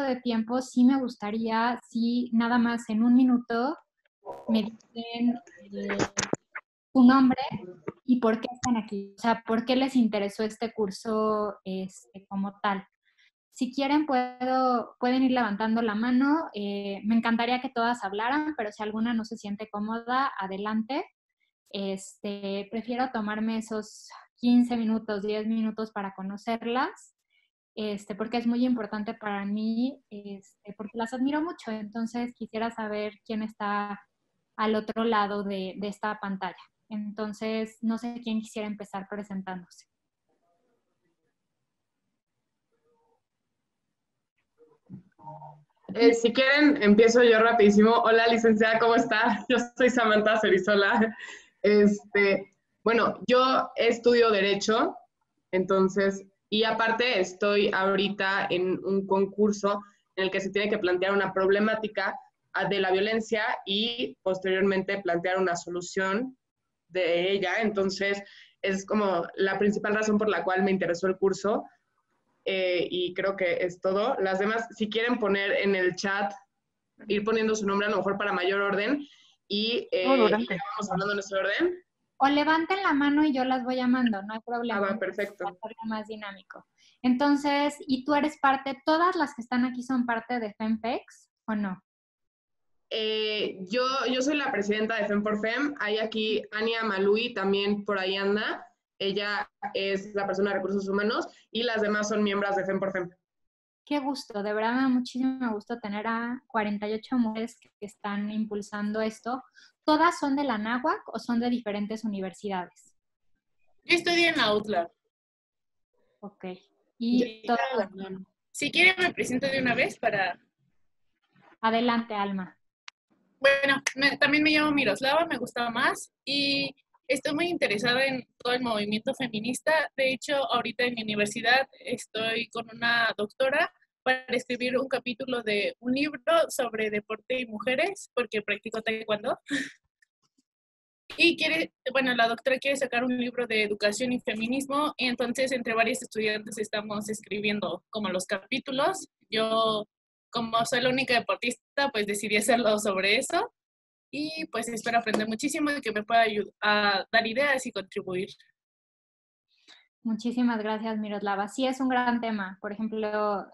de tiempo, sí me gustaría, sí, nada más en un minuto, me dicen su nombre y por qué están aquí. O sea, por qué les interesó este curso como tal. Si quieren, pueden ir levantando la mano. Me encantaría que todas hablaran, pero si alguna no se siente cómoda, adelante. Prefiero tomarme esos 15 minutos, 10 minutos para conocerlas, porque es muy importante para mí, porque las admiro mucho. Entonces, quisiera saber quién está al otro lado de esta pantalla. Entonces, no sé quién quisiera empezar presentándose. Si quieren, empiezo yo rapidísimo. Hola, licenciada, ¿cómo está? Yo soy Samantha Cerizola. Bueno, yo estudio Derecho, entonces, y aparte estoy ahorita en un concurso en el que se tiene que plantear una problemática de la violencia y posteriormente plantear una solución de ella. Entonces, es como la principal razón por la cual me interesó el curso. Y creo que es todo. Las demás, si quieren poner en el chat, ir poniendo su nombre a lo mejor para mayor orden y vamos hablando en nuestro orden. O levanten la mano y yo las voy llamando, no hay problema. Va, perfecto. Para hacerlo más dinámico. Entonces, ¿y tú eres parte, todas las que están aquí son parte de FEMPEX o no? Yo soy la presidenta de FEM por FEM. Hay aquí Ania Malui, también por ahí anda. Ella es la persona de recursos humanos y las demás son miembros de FEM por FEM. Qué gusto, de verdad me da muchísimo gusto tener a 48 mujeres que están impulsando esto. ¿Todas son de la Anáhuac o son de diferentes universidades? Yo estudio en la UTLA. Ok. Y todas... Si quieren me presento de una vez para... Adelante, Alma. Bueno, también me llamo Miroslava, me gusta más y estoy muy interesada en todo el movimiento feminista. De hecho, ahorita en mi universidad estoy con una doctora para escribir un capítulo de un libro sobre deporte y mujeres, porque practico taekwondo. Y la doctora quiere sacar un libro de educación y feminismo, y entonces entre varios estudiantes estamos escribiendo como los capítulos. Yo, como soy la única deportista, pues decidí hacerlo sobre eso, y pues espero aprender muchísimo y que me pueda ayudar a dar ideas y contribuir. Muchísimas gracias, Miroslava. Sí, es un gran tema. Por ejemplo,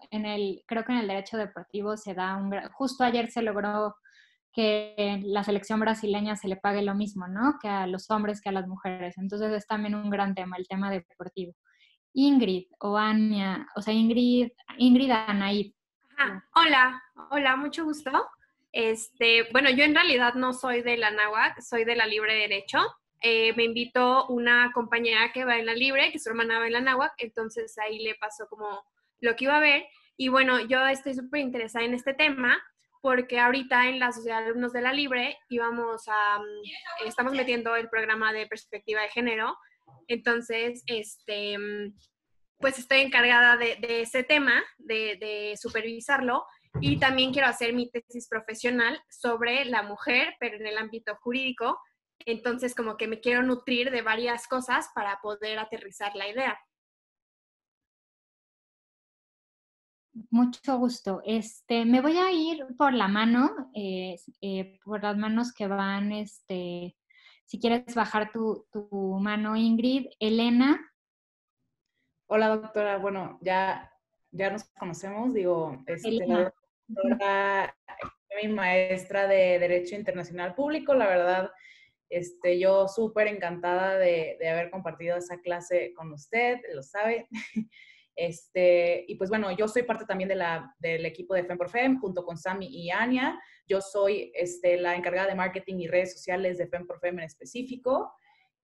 creo que en el derecho deportivo se da justo ayer se logró que la selección brasileña se le pague lo mismo, ¿no? Que a los hombres, que a las mujeres. Entonces es también un gran tema, el tema deportivo. Ingrid o Ania, o sea, Ingrid Anaid. Hola, mucho gusto. Bueno, yo en realidad no soy de la Anáhuac, soy de la Libre Derecho. Me invitó una compañera que va en la Libre, que su hermana va en la Anáhuac, entonces ahí le pasó como lo que iba a ver. Y bueno, yo estoy súper interesada en este tema porque ahorita en la Sociedad de Alumnos de la Libre estamos metiendo el programa de perspectiva de género. Entonces, pues estoy encargada de ese tema, de supervisarlo, y también quiero hacer mi tesis profesional sobre la mujer, pero en el ámbito jurídico. Entonces, como que me quiero nutrir de varias cosas para poder aterrizar la idea. Mucho gusto. Me voy a ir por la mano, por las manos que van, si quieres bajar tu mano, Ingrid. Elena. Hola, doctora. Bueno, ya nos conocemos. Digo, Elena. la doctora, mi maestra de Derecho Internacional Público, la verdad, yo súper encantada de haber compartido esa clase con usted, lo sabe. Y pues bueno, yo soy parte también del equipo de FEM por FEM, junto con Sami y Ania. Yo soy la encargada de marketing y redes sociales de FEM por FEM en específico.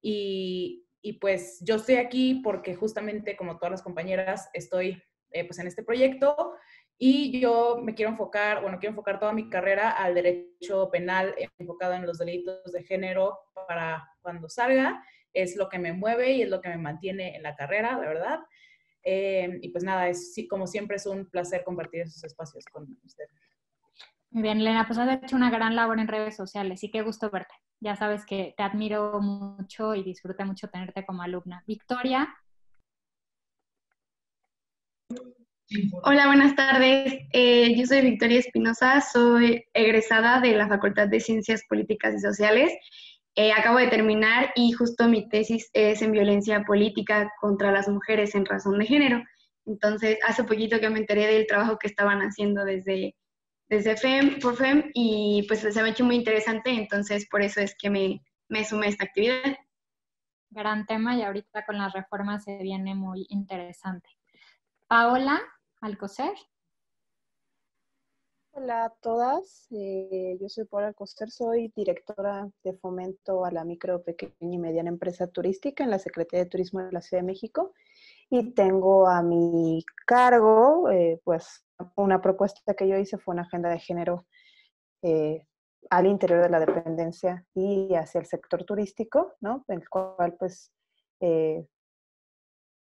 Y pues yo estoy aquí porque justamente, como todas las compañeras, estoy pues en este proyecto, y yo quiero enfocar toda mi carrera al derecho penal enfocado en los delitos de género para cuando salga. Es lo que me mueve y es lo que me mantiene en la carrera, la verdad. Y pues nada, como siempre es un placer compartir esos espacios con usted. Muy bien, Elena, pues has hecho una gran labor en redes sociales y qué gusto verte. Ya sabes que te admiro mucho y disfruté mucho tenerte como alumna. Victoria. Hola, buenas tardes. Yo soy Victoria Espinosa, soy egresada de la Facultad de Ciencias Políticas y Sociales. Acabo de terminar y justo mi tesis es en violencia política contra las mujeres en razón de género. Entonces, hace poquito que me enteré del trabajo que estaban haciendo desde FEM, por FEM, y pues se me ha hecho muy interesante, entonces por eso es que me sumé a esta actividad. Gran tema y ahorita con las reformas se viene muy interesante. Paola Alcocer. Hola a todas, yo soy Paula Alcocer, soy directora de fomento a la micro, pequeña y mediana empresa turística en la Secretaría de Turismo de la Ciudad de México y tengo a mi cargo, pues una propuesta que yo hice fue una agenda de género al interior de la dependencia y hacia el sector turístico, ¿no? El cual pues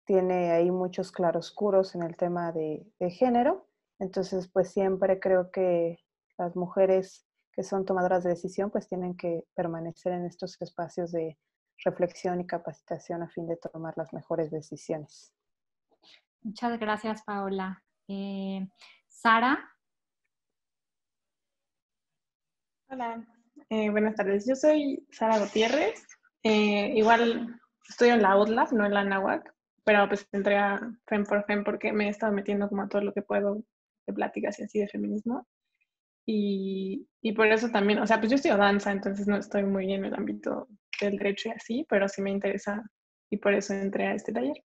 tiene ahí muchos claroscuros en el tema de género. Entonces, pues siempre creo que las mujeres que son tomadoras de decisión, pues tienen que permanecer en estos espacios de reflexión y capacitación a fin de tomar las mejores decisiones. Muchas gracias, Paola. Sara. Hola, buenas tardes. Yo soy Sara Gutiérrez. Igual estudio en la UDLAP, no en la NAWAC, pero pues entré a FEM por FEM porque me he estado metiendo como a todo lo que puedo de pláticas y así de feminismo. Y por eso también, o sea, pues yo estudio danza, entonces no estoy muy en el ámbito del derecho y así, pero sí me interesa y por eso entré a este taller.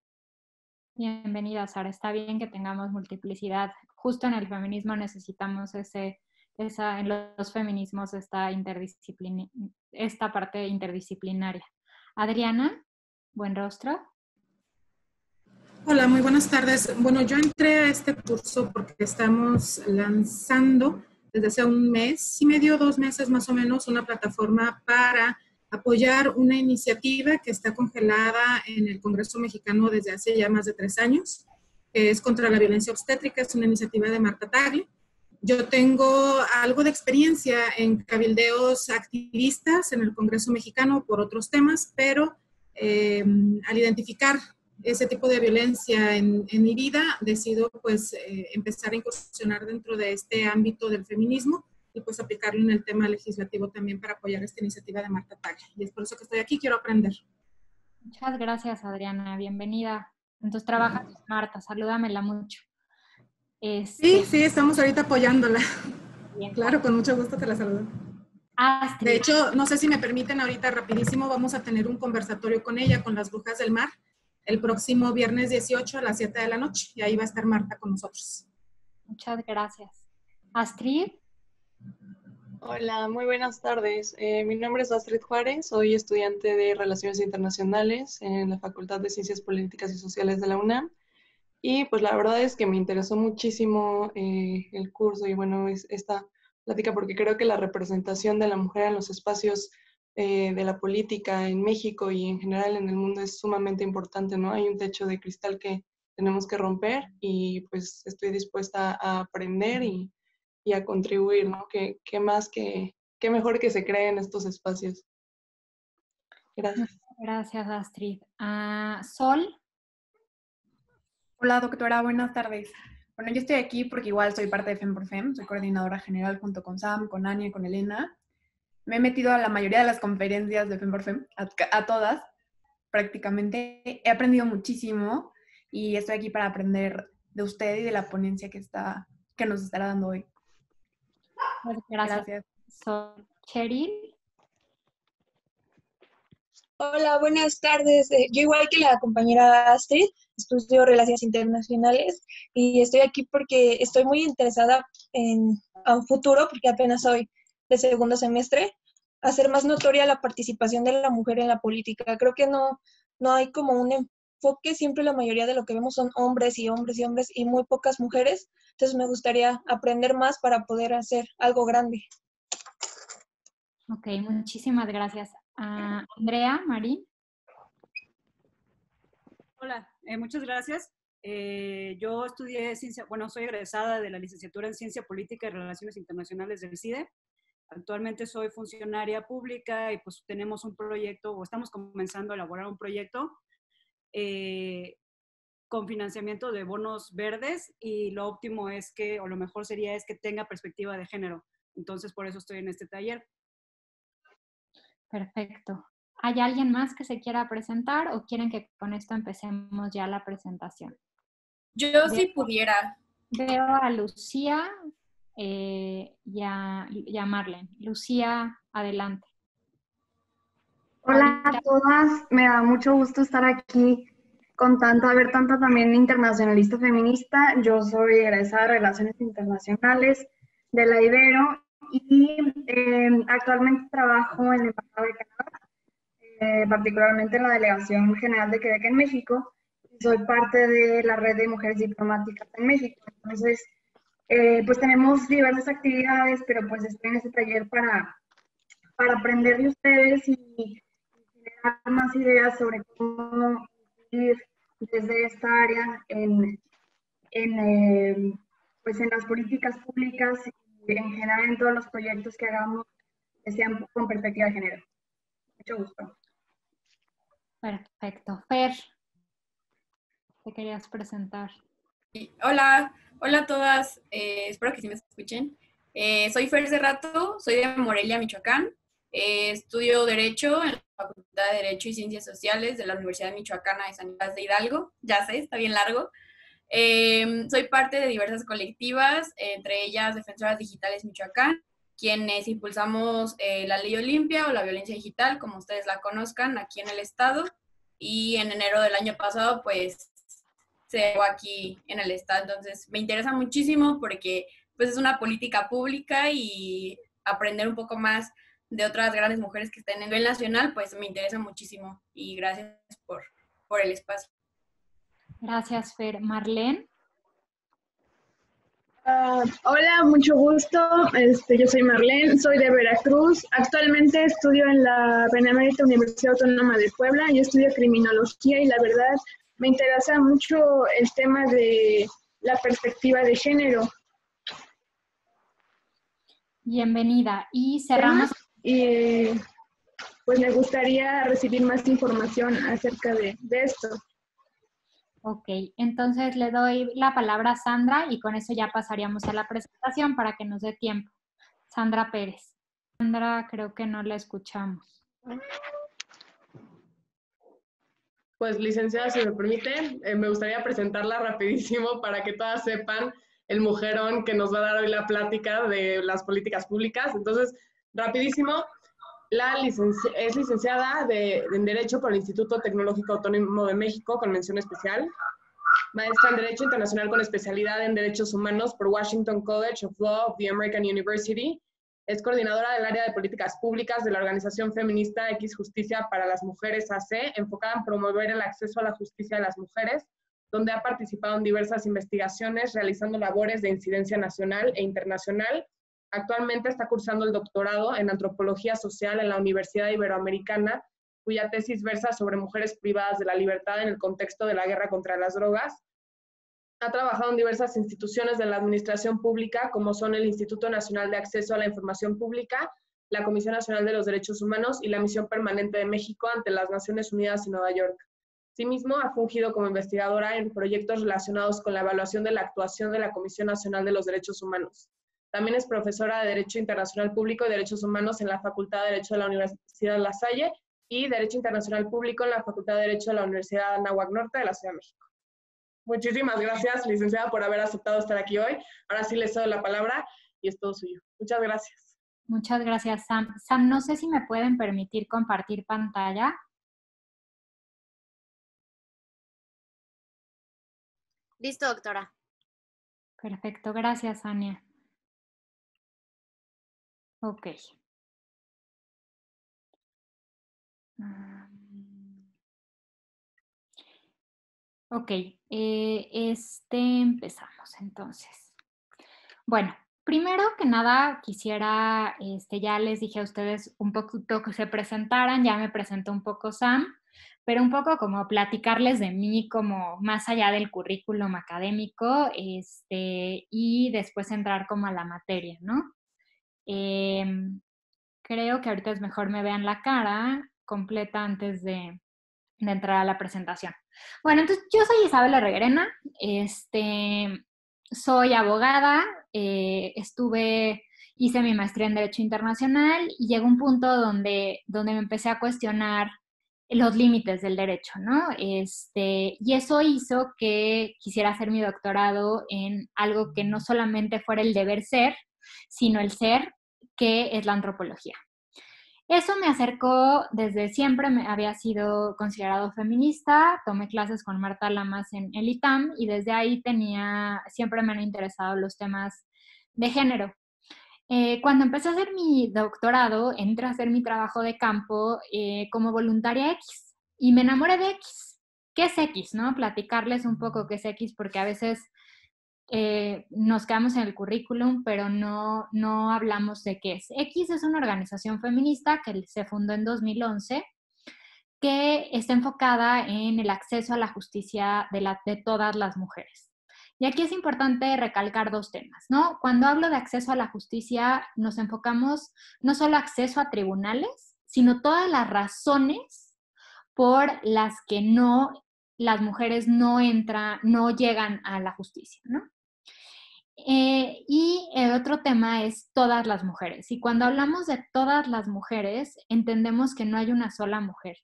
Bienvenida, Sara. Está bien que tengamos multiplicidad. Justo en el feminismo necesitamos en los feminismos esta parte interdisciplinaria. Adriana, buen rostro. Hola, muy buenas tardes. Bueno, yo entré a este curso porque estamos lanzando desde hace un mes y medio, 2 meses más o menos, una plataforma para apoyar una iniciativa que está congelada en el Congreso Mexicano desde hace ya más de 3 años, que es contra la violencia obstétrica. Es una iniciativa de Marta Tagle. Yo tengo algo de experiencia en cabildeos activistas en el Congreso Mexicano por otros temas, pero al identificar ese tipo de violencia en mi vida, decido pues empezar a incursionar dentro de este ámbito del feminismo y pues aplicarlo en el tema legislativo también para apoyar esta iniciativa de Marta Tagle. Y es por eso que estoy aquí, quiero aprender. Muchas gracias, Adriana, bienvenida. Entonces trabajas con Marta, salúdamela mucho. Sí, estamos ahorita apoyándola. Bien, claro, con mucho gusto te la saludo. Astrid. De hecho, no sé si me permiten ahorita rapidísimo, vamos a tener un conversatorio con ella, con las Brujas del Mar, el próximo viernes 18 a las 7 de la noche. Y ahí va a estar Marta con nosotros. Muchas gracias. Astrid. Hola, muy buenas tardes. Mi nombre es Astrid Juárez, soy estudiante de Relaciones Internacionales en la Facultad de Ciencias Políticas y Sociales de la UNAM. Y pues la verdad es que me interesó muchísimo el curso y bueno, esta plática porque creo que la representación de la mujer en los espacios de la política en México y en general en el mundo es sumamente importante, ¿no? Hay un techo de cristal que tenemos que romper y pues estoy dispuesta a aprender y a contribuir, ¿no? Qué mejor que se creen estos espacios. Gracias. Gracias, Astrid. Sol. Hola, doctora, buenas tardes. Bueno, yo estoy aquí porque igual soy parte de FEM por FEM, soy coordinadora general junto con Sam, con Ania, con Elena. Me he metido a la mayoría de las conferencias de FEM por FEM, a todas prácticamente. He aprendido muchísimo y estoy aquí para aprender de usted y de la ponencia que nos estará dando hoy. Gracias. Sol. Cheryl. Hola, buenas tardes. Yo igual que la compañera Astrid, estudio Relaciones Internacionales y estoy aquí porque estoy muy interesada a un futuro, porque apenas soy de segundo semestre, hacer más notoria la participación de la mujer en la política. Creo que no hay como un enfoque, siempre la mayoría de lo que vemos son hombres y hombres y hombres y muy pocas mujeres, entonces me gustaría aprender más para poder hacer algo grande. Ok, muchísimas gracias. Andrea, Marín. Hola, muchas gracias. Yo estudié soy egresada de la licenciatura en Ciencia Política y Relaciones Internacionales del CIDE. Actualmente soy funcionaria pública y pues tenemos un proyecto, o estamos comenzando a elaborar un proyecto con financiamiento de bonos verdes y lo óptimo es que, o lo mejor sería es que tenga perspectiva de género. Entonces, por eso estoy en este taller. Perfecto. ¿Hay alguien más que se quiera presentar o quieren que con esto empecemos ya la presentación? Yo sí pudiera. Veo a Lucía y a Marlene. Lucía, adelante. Hola a todas, me da mucho gusto estar aquí con ver tanta también internacionalista feminista. Yo soy egresada de Relaciones Internacionales de la Ibero y actualmente trabajo en el Embajada de Canadá, particularmente en la Delegación General de Quebec en México. Soy parte de la red de mujeres diplomáticas en México. Entonces, pues tenemos diversas actividades, pero pues estoy en este taller para aprender de ustedes y generar más ideas sobre cómo ir desde esta área pues en las políticas públicas y en general en todos los proyectos que hagamos que sean con perspectiva de género. Mucho gusto. Perfecto. Fer, ¿te querías presentar? Hola a todas, espero que sí me escuchen. Soy Fer Cerrato, soy de Morelia, Michoacán. Estudio Derecho en la Facultad de Derecho y Ciencias Sociales de la Universidad Michoacana de San Nicolás de Hidalgo. Ya sé, está bien largo. Soy parte de diversas colectivas, entre ellas Defensoras Digitales Michoacán, quienes impulsamos la Ley Olimpia o la violencia digital, como ustedes la conozcan, aquí en el estado. Y en enero del año pasado, pues, se llevó aquí en el estado. Entonces, me interesa muchísimo porque pues, es una política pública y aprender un poco más de otras grandes mujeres que están a nivel nacional, pues me interesa muchísimo. Y gracias por el espacio. Gracias, Fer. Marlene. Hola, mucho gusto. Yo soy Marlene, soy de Veracruz. Actualmente estudio en la Benemérita Universidad Autónoma de Puebla. Yo estudio criminología y la verdad me interesa mucho el tema de la perspectiva de género. Bienvenida. Y cerramos. Y pues me gustaría recibir más información acerca de esto. Ok, entonces le doy la palabra a Sandra y con eso ya pasaríamos a la presentación para que nos dé tiempo. Sandra Pérez. Sandra, creo que no la escuchamos. Pues licenciada, si me permite, me gustaría presentarla rapidísimo para que todas sepan el mujerón que nos va a dar hoy la plática de las políticas públicas. Entonces, rapidísimo, es licenciada en Derecho por el Instituto Tecnológico Autónomo de México con mención especial, maestra en Derecho Internacional con especialidad en Derechos Humanos por Washington College of Law of the American University. Es coordinadora del área de políticas públicas de la organización feminista X Justicia para las Mujeres AC, enfocada en promover el acceso a la justicia de las mujeres, donde ha participado en diversas investigaciones, realizando labores de incidencia nacional e internacional. Actualmente está cursando el doctorado en Antropología Social en la Universidad Iberoamericana, cuya tesis versa sobre mujeres privadas de la libertad en el contexto de la guerra contra las drogas. Ha trabajado en diversas instituciones de la administración pública, como son el Instituto Nacional de Acceso a la Información Pública, la Comisión Nacional de los Derechos Humanos y la Misión Permanente de México ante las Naciones Unidas en Nueva York. Asimismo, ha fungido como investigadora en proyectos relacionados con la evaluación de la actuación de la Comisión Nacional de los Derechos Humanos. También es profesora de Derecho Internacional Público y Derechos Humanos en la Facultad de Derecho de la Universidad La Salle y Derecho Internacional Público en la Facultad de Derecho de la Universidad Anáhuac Norte de la Ciudad de México. Muchísimas gracias, licenciada, por haber aceptado estar aquí hoy. Ahora sí les doy la palabra y es todo suyo. Muchas gracias. Muchas gracias, Sam. Sam, no sé si me pueden permitir compartir pantalla. Listo, doctora. Perfecto, gracias, Ania. Ok. Ok, empezamos entonces. Bueno, primero que nada quisiera, ya les dije a ustedes un poquito que se presentaran, ya me presentó un poco Sam, pero un poco como platicarles de mí como más allá del currículum académico, y después entrar como a la materia, ¿no? Creo que ahorita es mejor me vean la cara completa antes de de entrar a la presentación. Bueno, entonces yo soy Isabela Reguerena, soy abogada, hice mi maestría en Derecho Internacional y llegó un punto donde me empecé a cuestionar los límites del derecho, ¿no? Y eso hizo que quisiera hacer mi doctorado en algo que no solamente fuera el deber ser, sino el ser, que es la antropología. Eso me acercó, desde siempre me había sido considerado feminista, tomé clases con Marta Lamas en el ITAM y desde ahí siempre me han interesado los temas de género. Cuando empecé a hacer mi doctorado, entré a hacer mi trabajo de campo como voluntaria X y me enamoré de X. ¿Qué es X, no? Platicarles un poco qué es X, porque a veces nos quedamos en el currículum, pero no hablamos de qué es. X es una organización feminista que se fundó en 2011, que está enfocada en el acceso a la justicia de todas las mujeres. Y aquí es importante recalcar dos temas, ¿no? Cuando hablo de acceso a la justicia, nos enfocamos no solo acceso a tribunales, sino todas las razones por las que las mujeres no llegan a la justicia, ¿no? Y el otro tema es todas las mujeres. Y cuando hablamos de todas las mujeres, entendemos que no hay una sola mujer,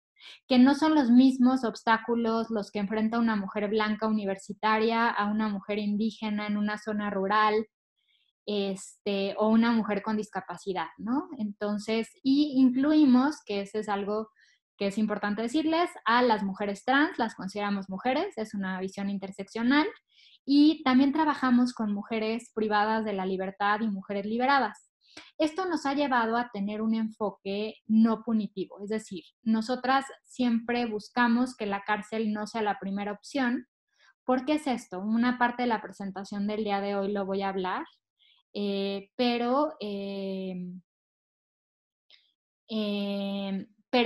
que no son los mismos obstáculos los que enfrenta una mujer blanca universitaria a una mujer indígena en una zona rural, o una mujer con discapacidad, ¿no? Entonces, y incluimos, que eso es algo que es importante decirles, a las mujeres trans, las consideramos mujeres, es una visión interseccional, y también trabajamos con mujeres privadas de la libertad y mujeres liberadas. Esto nos ha llevado a tener un enfoque no punitivo, es decir, nosotras siempre buscamos que la cárcel no sea la primera opción. ¿Por qué es esto? Una parte de la presentación del día de hoy lo voy a hablar, pero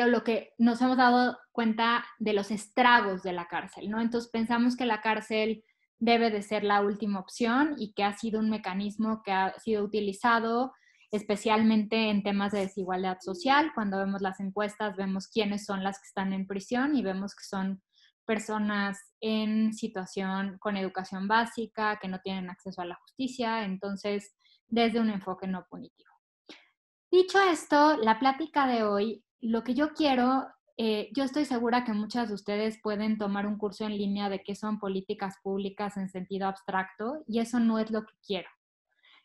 lo que nos hemos dado cuenta de los estragos de la cárcel, ¿no? Entonces pensamos que la cárcel debe de ser la última opción y que ha sido un mecanismo que ha sido utilizado especialmente en temas de desigualdad social. Cuando vemos las encuestas vemos quiénes son las que están en prisión y vemos que son personas en situación con educación básica, que no tienen acceso a la justicia, entonces desde un enfoque no punitivo. Dicho esto, la plática de hoy, lo que yo quiero, yo estoy segura que muchas de ustedes pueden tomar un curso en línea de qué son políticas públicas en sentido abstracto y eso no es lo que quiero.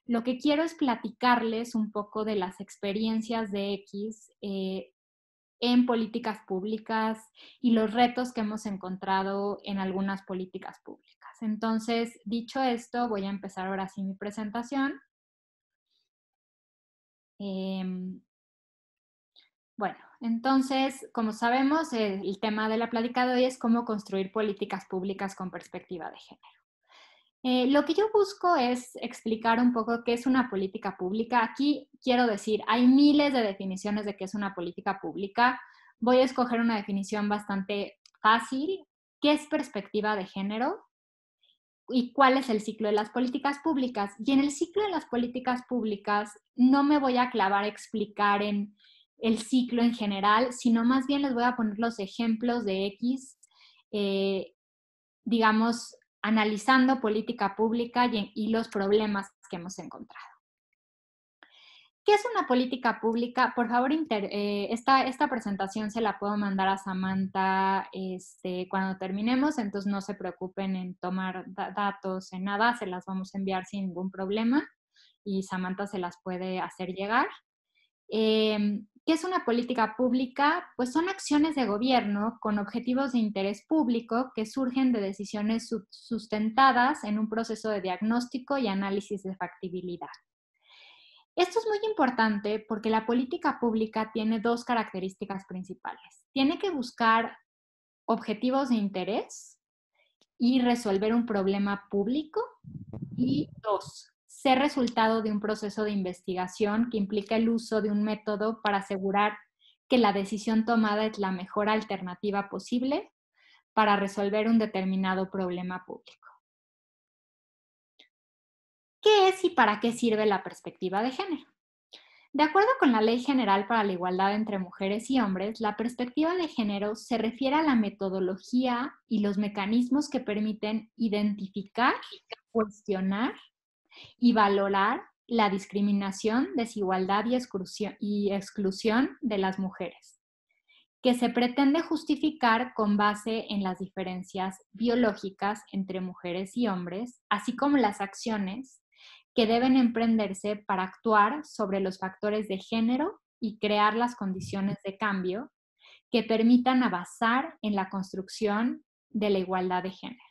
Lo que quiero es platicarles un poco de las experiencias de X en políticas públicas y los retos que hemos encontrado en algunas políticas públicas. Entonces, dicho esto, voy a empezar ahora sí mi presentación. Bueno, entonces, como sabemos, el tema de la plática de hoy es cómo construir políticas públicas con perspectiva de género. Lo que yo busco es explicar un poco qué es una política pública. Aquí quiero decir, hay miles de definiciones de qué es una política pública. Voy a escoger una definición bastante fácil. ¿Qué es perspectiva de género? ¿Y cuál es el ciclo de las políticas públicas? Y en el ciclo de las políticas públicas no me voy a clavar a explicar en el ciclo en general, sino más bien les voy a poner los ejemplos de X, digamos, analizando política pública y los problemas que hemos encontrado. ¿Qué es una política pública? Por favor, esta presentación se la puedo mandar a Samantha cuando terminemos, entonces no se preocupen en tomar datos, en nada, se las vamos a enviar sin ningún problema y Samantha se las puede hacer llegar. ¿Qué es una política pública? Pues son acciones de gobierno con objetivos de interés público que surgen de decisiones sustentadas en un proceso de diagnóstico y análisis de factibilidad. Esto es muy importante porque la política pública tiene dos características principales. Tiene que buscar objetivos de interés y resolver un problema público. Y dos, ser resultado de un proceso de investigación que implica el uso de un método para asegurar que la decisión tomada es la mejor alternativa posible para resolver un determinado problema público. ¿Qué es y para qué sirve la perspectiva de género? De acuerdo con la Ley General para la Igualdad entre Mujeres y Hombres, la perspectiva de género se refiere a la metodología y los mecanismos que permiten identificar, cuestionar y valorar la discriminación, desigualdad y exclusión de las mujeres, que se pretende justificar con base en las diferencias biológicas entre mujeres y hombres, así como las acciones que deben emprenderse para actuar sobre los factores de género y crear las condiciones de cambio que permitan avanzar en la construcción de la igualdad de género.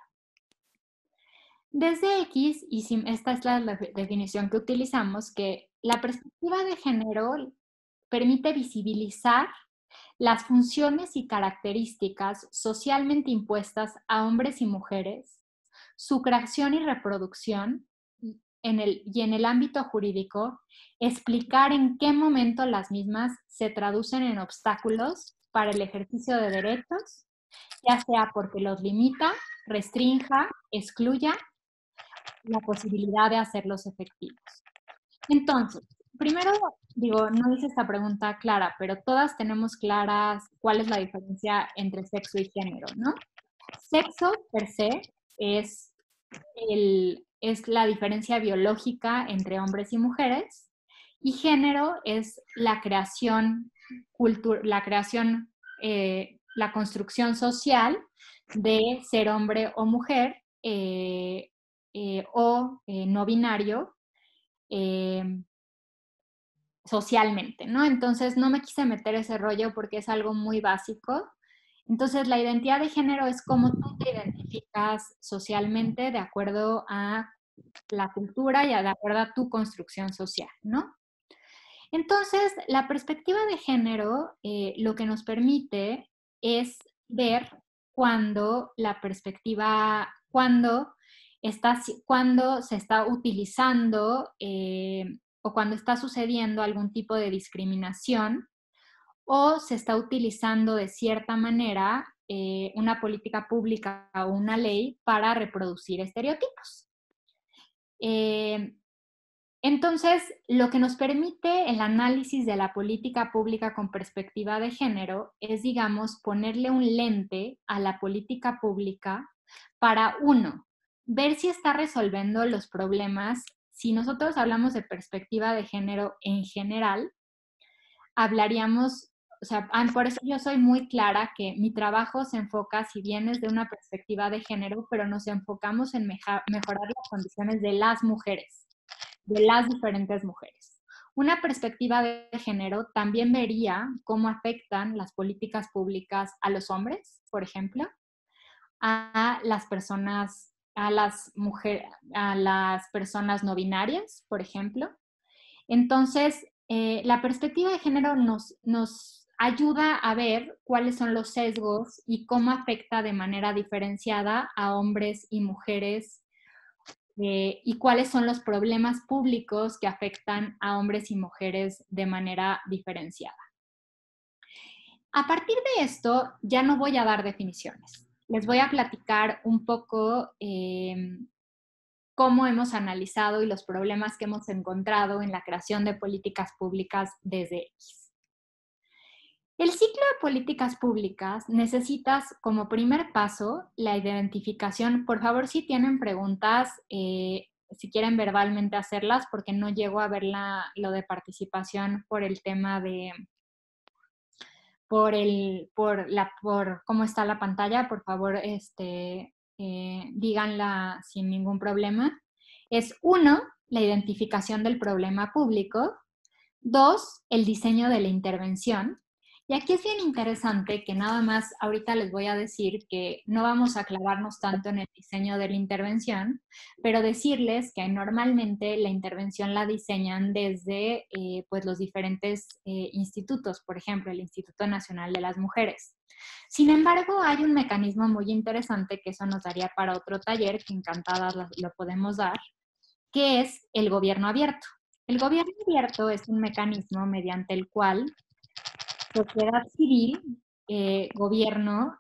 Desde X, y esta es la definición que utilizamos, que la perspectiva de género permite visibilizar las funciones y características socialmente impuestas a hombres y mujeres, su creación y reproducción, y en el ámbito jurídico, explicar en qué momento las mismas se traducen en obstáculos para el ejercicio de derechos, ya sea porque los limita, restrinja, excluya la posibilidad de hacerlos efectivos. Entonces, primero, no hice esta pregunta clara, pero todas tenemos claras cuál es la diferencia entre sexo y género, ¿no? Sexo, per se, es la diferencia biológica entre hombres y mujeres, y género es la creación, la construcción social de ser hombre o mujer o no binario socialmente, ¿no? Entonces no me quise meter ese rollo porque es algo muy básico. Entonces, la identidad de género es cómo tú te identificas socialmente de acuerdo a la cultura y de acuerdo a tu construcción social, ¿no? Entonces, la perspectiva de género lo que nos permite es ver cuando se está utilizando o cuando está sucediendo algún tipo de discriminación o se está utilizando de cierta manera una política pública o una ley para reproducir estereotipos. Entonces, lo que nos permite el análisis de la política pública con perspectiva de género es, digamos, ponerle un lente a la política pública para, uno, ver si está resolviendo los problemas. Si nosotros hablamos de perspectiva de género en general, hablaríamos, o sea, por eso yo soy muy clara que mi trabajo se enfoca, si bien es de una perspectiva de género, pero nos enfocamos en mejorar las condiciones de las mujeres, de las diferentes mujeres. Una perspectiva de género también vería cómo afectan las políticas públicas a los hombres, por ejemplo, a las personas, a las personas no binarias, por ejemplo. Entonces, la perspectiva de género nos ayuda a ver cuáles son los sesgos y cómo afecta de manera diferenciada a hombres y mujeres y cuáles son los problemas públicos que afectan a hombres y mujeres de manera diferenciada. A partir de esto, ya no voy a dar definiciones. Les voy a platicar un poco cómo hemos analizado y los problemas que hemos encontrado en la creación de políticas públicas desde X. El ciclo de políticas públicas necesitas como primer paso la identificación. Por favor, si tienen preguntas, si quieren verbalmente hacerlas, porque no llego a ver lo de participación por el tema de, por cómo está la pantalla. Por favor, díganla sin ningún problema. Es 1, la identificación del problema público. 2, el diseño de la intervención. Y aquí es bien interesante que nada más ahorita les voy a decir que no vamos a clavarnos tanto en el diseño de la intervención, pero decirles que normalmente la intervención la diseñan desde pues los diferentes institutos, por ejemplo, el Instituto Nacional de las Mujeres. Sin embargo, hay un mecanismo muy interesante que eso nos daría para otro taller, que encantadas lo podemos dar, que es el gobierno abierto. El gobierno abierto es un mecanismo mediante el cual sociedad civil, gobierno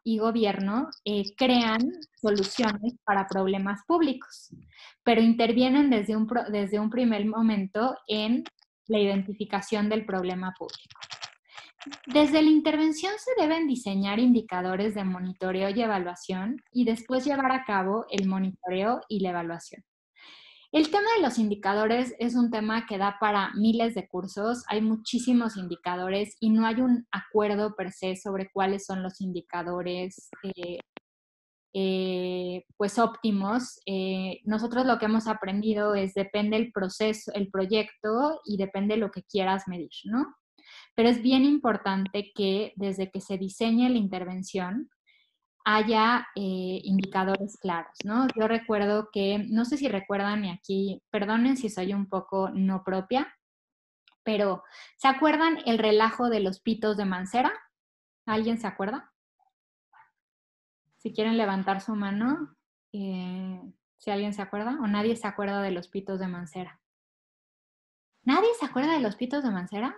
crean soluciones para problemas públicos, pero intervienen desde un primer momento en la identificación del problema público. Desde la intervención se deben diseñar indicadores de monitoreo y evaluación y después llevar a cabo el monitoreo y la evaluación. El tema de los indicadores es un tema que da para miles de cursos, hay muchísimos indicadores y no hay un acuerdo per se sobre cuáles son los indicadores pues óptimos. Nosotros lo que hemos aprendido es depende el proceso, el proyecto y depende lo que quieras medir, ¿no? Pero es bien importante que desde que se diseñe la intervención haya indicadores claros, ¿no? Yo recuerdo que, no sé si recuerdan, y aquí, perdonen si soy un poco no propia, pero ¿se acuerdan el relajo de los pitos de Mancera? ¿Alguien se acuerda? Si quieren levantar su mano, si alguien se acuerda, o nadie se acuerda de los pitos de Mancera. ¿Nadie se acuerda de los pitos de Mancera?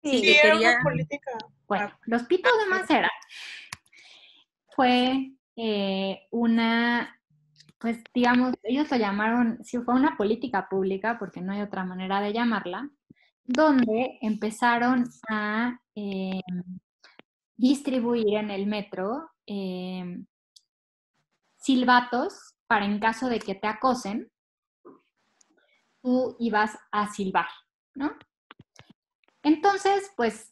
Sí, era una política. Bueno, los pitos de Mancera fue pues digamos, ellos lo llamaron, sí, fue una política pública, porque no hay otra manera de llamarla, donde empezaron a distribuir en el metro silbatos para en caso de que te acosen, tú ibas a silbar, ¿no? Entonces, pues,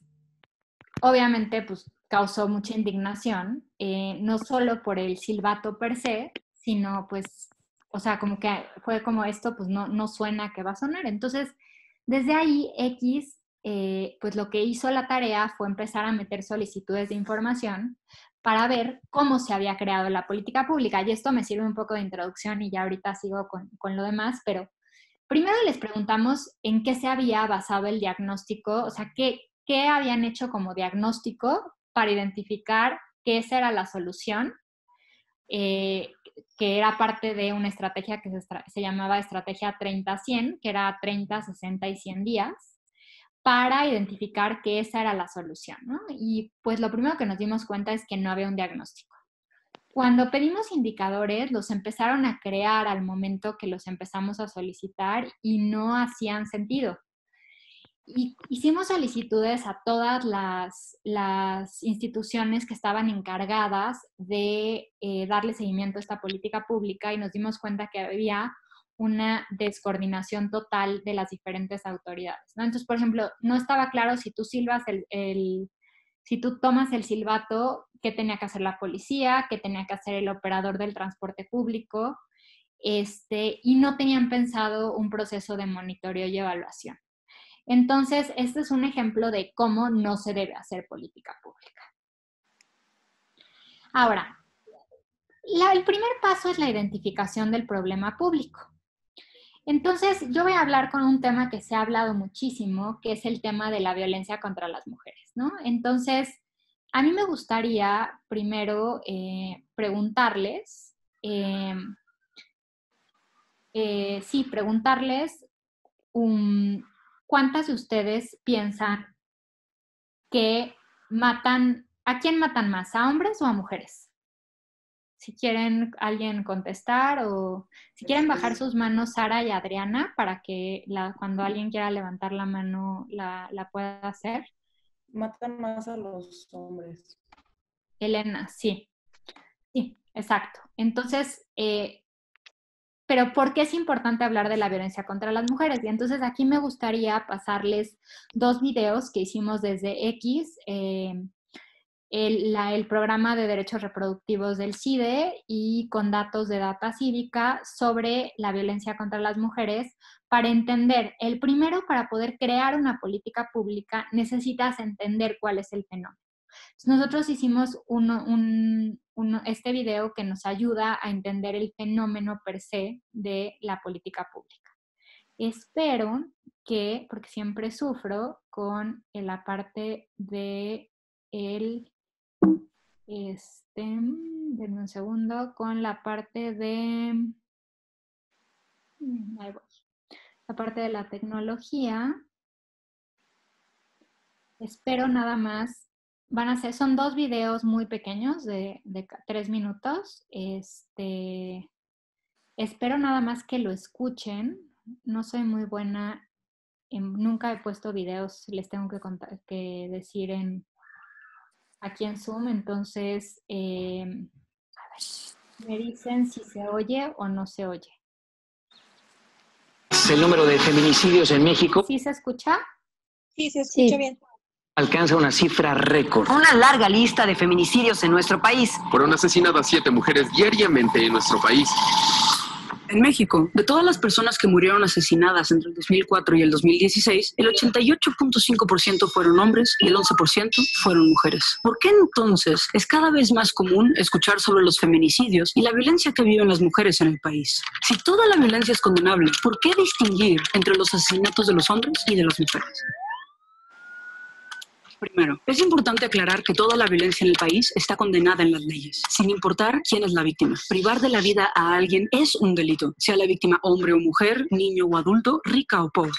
obviamente, pues, causó mucha indignación, no solo por el silbato per se, sino, pues, o sea, como que fue como esto, pues, no suena que va a sonar. Entonces, desde ahí, X, pues, lo que hizo la tarea fue empezar a meter solicitudes de información para ver cómo se había creado la política pública. Y esto me sirve un poco de introducción y ya ahorita sigo con lo demás, pero primero les preguntamos en qué se había basado el diagnóstico, o sea, qué habían hecho como diagnóstico para identificar que esa era la solución, que era parte de una estrategia que se llamaba Estrategia 30-100, que era 30, 60 y 100 días, para identificar que esa era la solución, ¿no? Y pues lo primero que nos dimos cuenta es que no había un diagnóstico. Cuando pedimos indicadores, los empezaron a crear al momento que los empezamos a solicitar y no hacían sentido. Y hicimos solicitudes a todas las instituciones que estaban encargadas de darle seguimiento a esta política pública y nos dimos cuenta que había una descoordinación total de las diferentes autoridades, ¿no? Entonces, por ejemplo, no estaba claro si tú silbas si tú tomas el silbato, qué tenía que hacer la policía, qué tenía que hacer el operador del transporte público, y no tenían pensado un proceso de monitoreo y evaluación. Entonces, este es un ejemplo de cómo no se debe hacer política pública. Ahora, el primer paso es la identificación del problema público. Entonces, yo voy a hablar con un tema que se ha hablado muchísimo, que es el tema de la violencia contra las mujeres, ¿no? Entonces, a mí me gustaría primero preguntarles, ¿cuántas de ustedes piensan que ¿a quién matan más? ¿A hombres o a mujeres? Si quieren alguien contestar o si quieren bajar sus manos Sara y Adriana para que cuando alguien quiera levantar la mano la pueda hacer. Matan más a los hombres. Elena, sí. Sí, exacto. Entonces, pero ¿por qué es importante hablar de la violencia contra las mujeres? Y entonces aquí me gustaría pasarles 2 videos que hicimos desde X, el programa de derechos reproductivos del CIDE y con datos de Data Cívica sobre la violencia contra las mujeres para entender, el primero, para poder crear una política pública necesitas entender cuál es el fenómeno. Entonces, nosotros hicimos este video que nos ayuda a entender el fenómeno per se de la política pública. Espero que, porque siempre sufro con la parte de denme un segundo, con la parte de, ahí voy, la parte de la tecnología. Espero nada más, son 2 videos muy pequeños de 3 minutos. Espero nada más que lo escuchen. No soy muy buena nunca he puesto videos, les tengo que decir aquí en Zoom, entonces a ver, me dicen si se oye o no se oye. El número de feminicidios en México. ¿Sí se escucha? Sí, se escucha bien. Alcanza una cifra récord. Una larga lista de feminicidios en nuestro país. Fueron asesinadas 7 mujeres diariamente en nuestro país. En México, de todas las personas que murieron asesinadas entre el 2004 y el 2016, el 88.5% fueron hombres y el 11% fueron mujeres. ¿Por qué entonces es cada vez más común escuchar sobre los feminicidios y la violencia que viven las mujeres en el país? Si toda la violencia es condenable, ¿por qué distinguir entre los asesinatos de los hombres y de las mujeres? Primero, es importante aclarar que toda la violencia en el país está condenada en las leyes, sin importar quién es la víctima. Privar de la vida a alguien es un delito, sea la víctima hombre o mujer, niño o adulto, rica o pobre.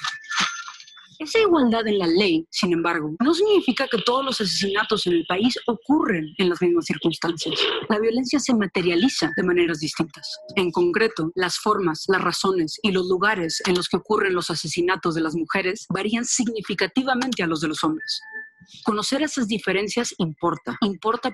Esa igualdad en la ley, sin embargo, no significa que todos los asesinatos en el país ocurren en las mismas circunstancias. La violencia se materializa de maneras distintas. En concreto, las formas, las razones y los lugares en los que ocurren los asesinatos de las mujeres varían significativamente a los de los hombres. Conocer esas diferencias importa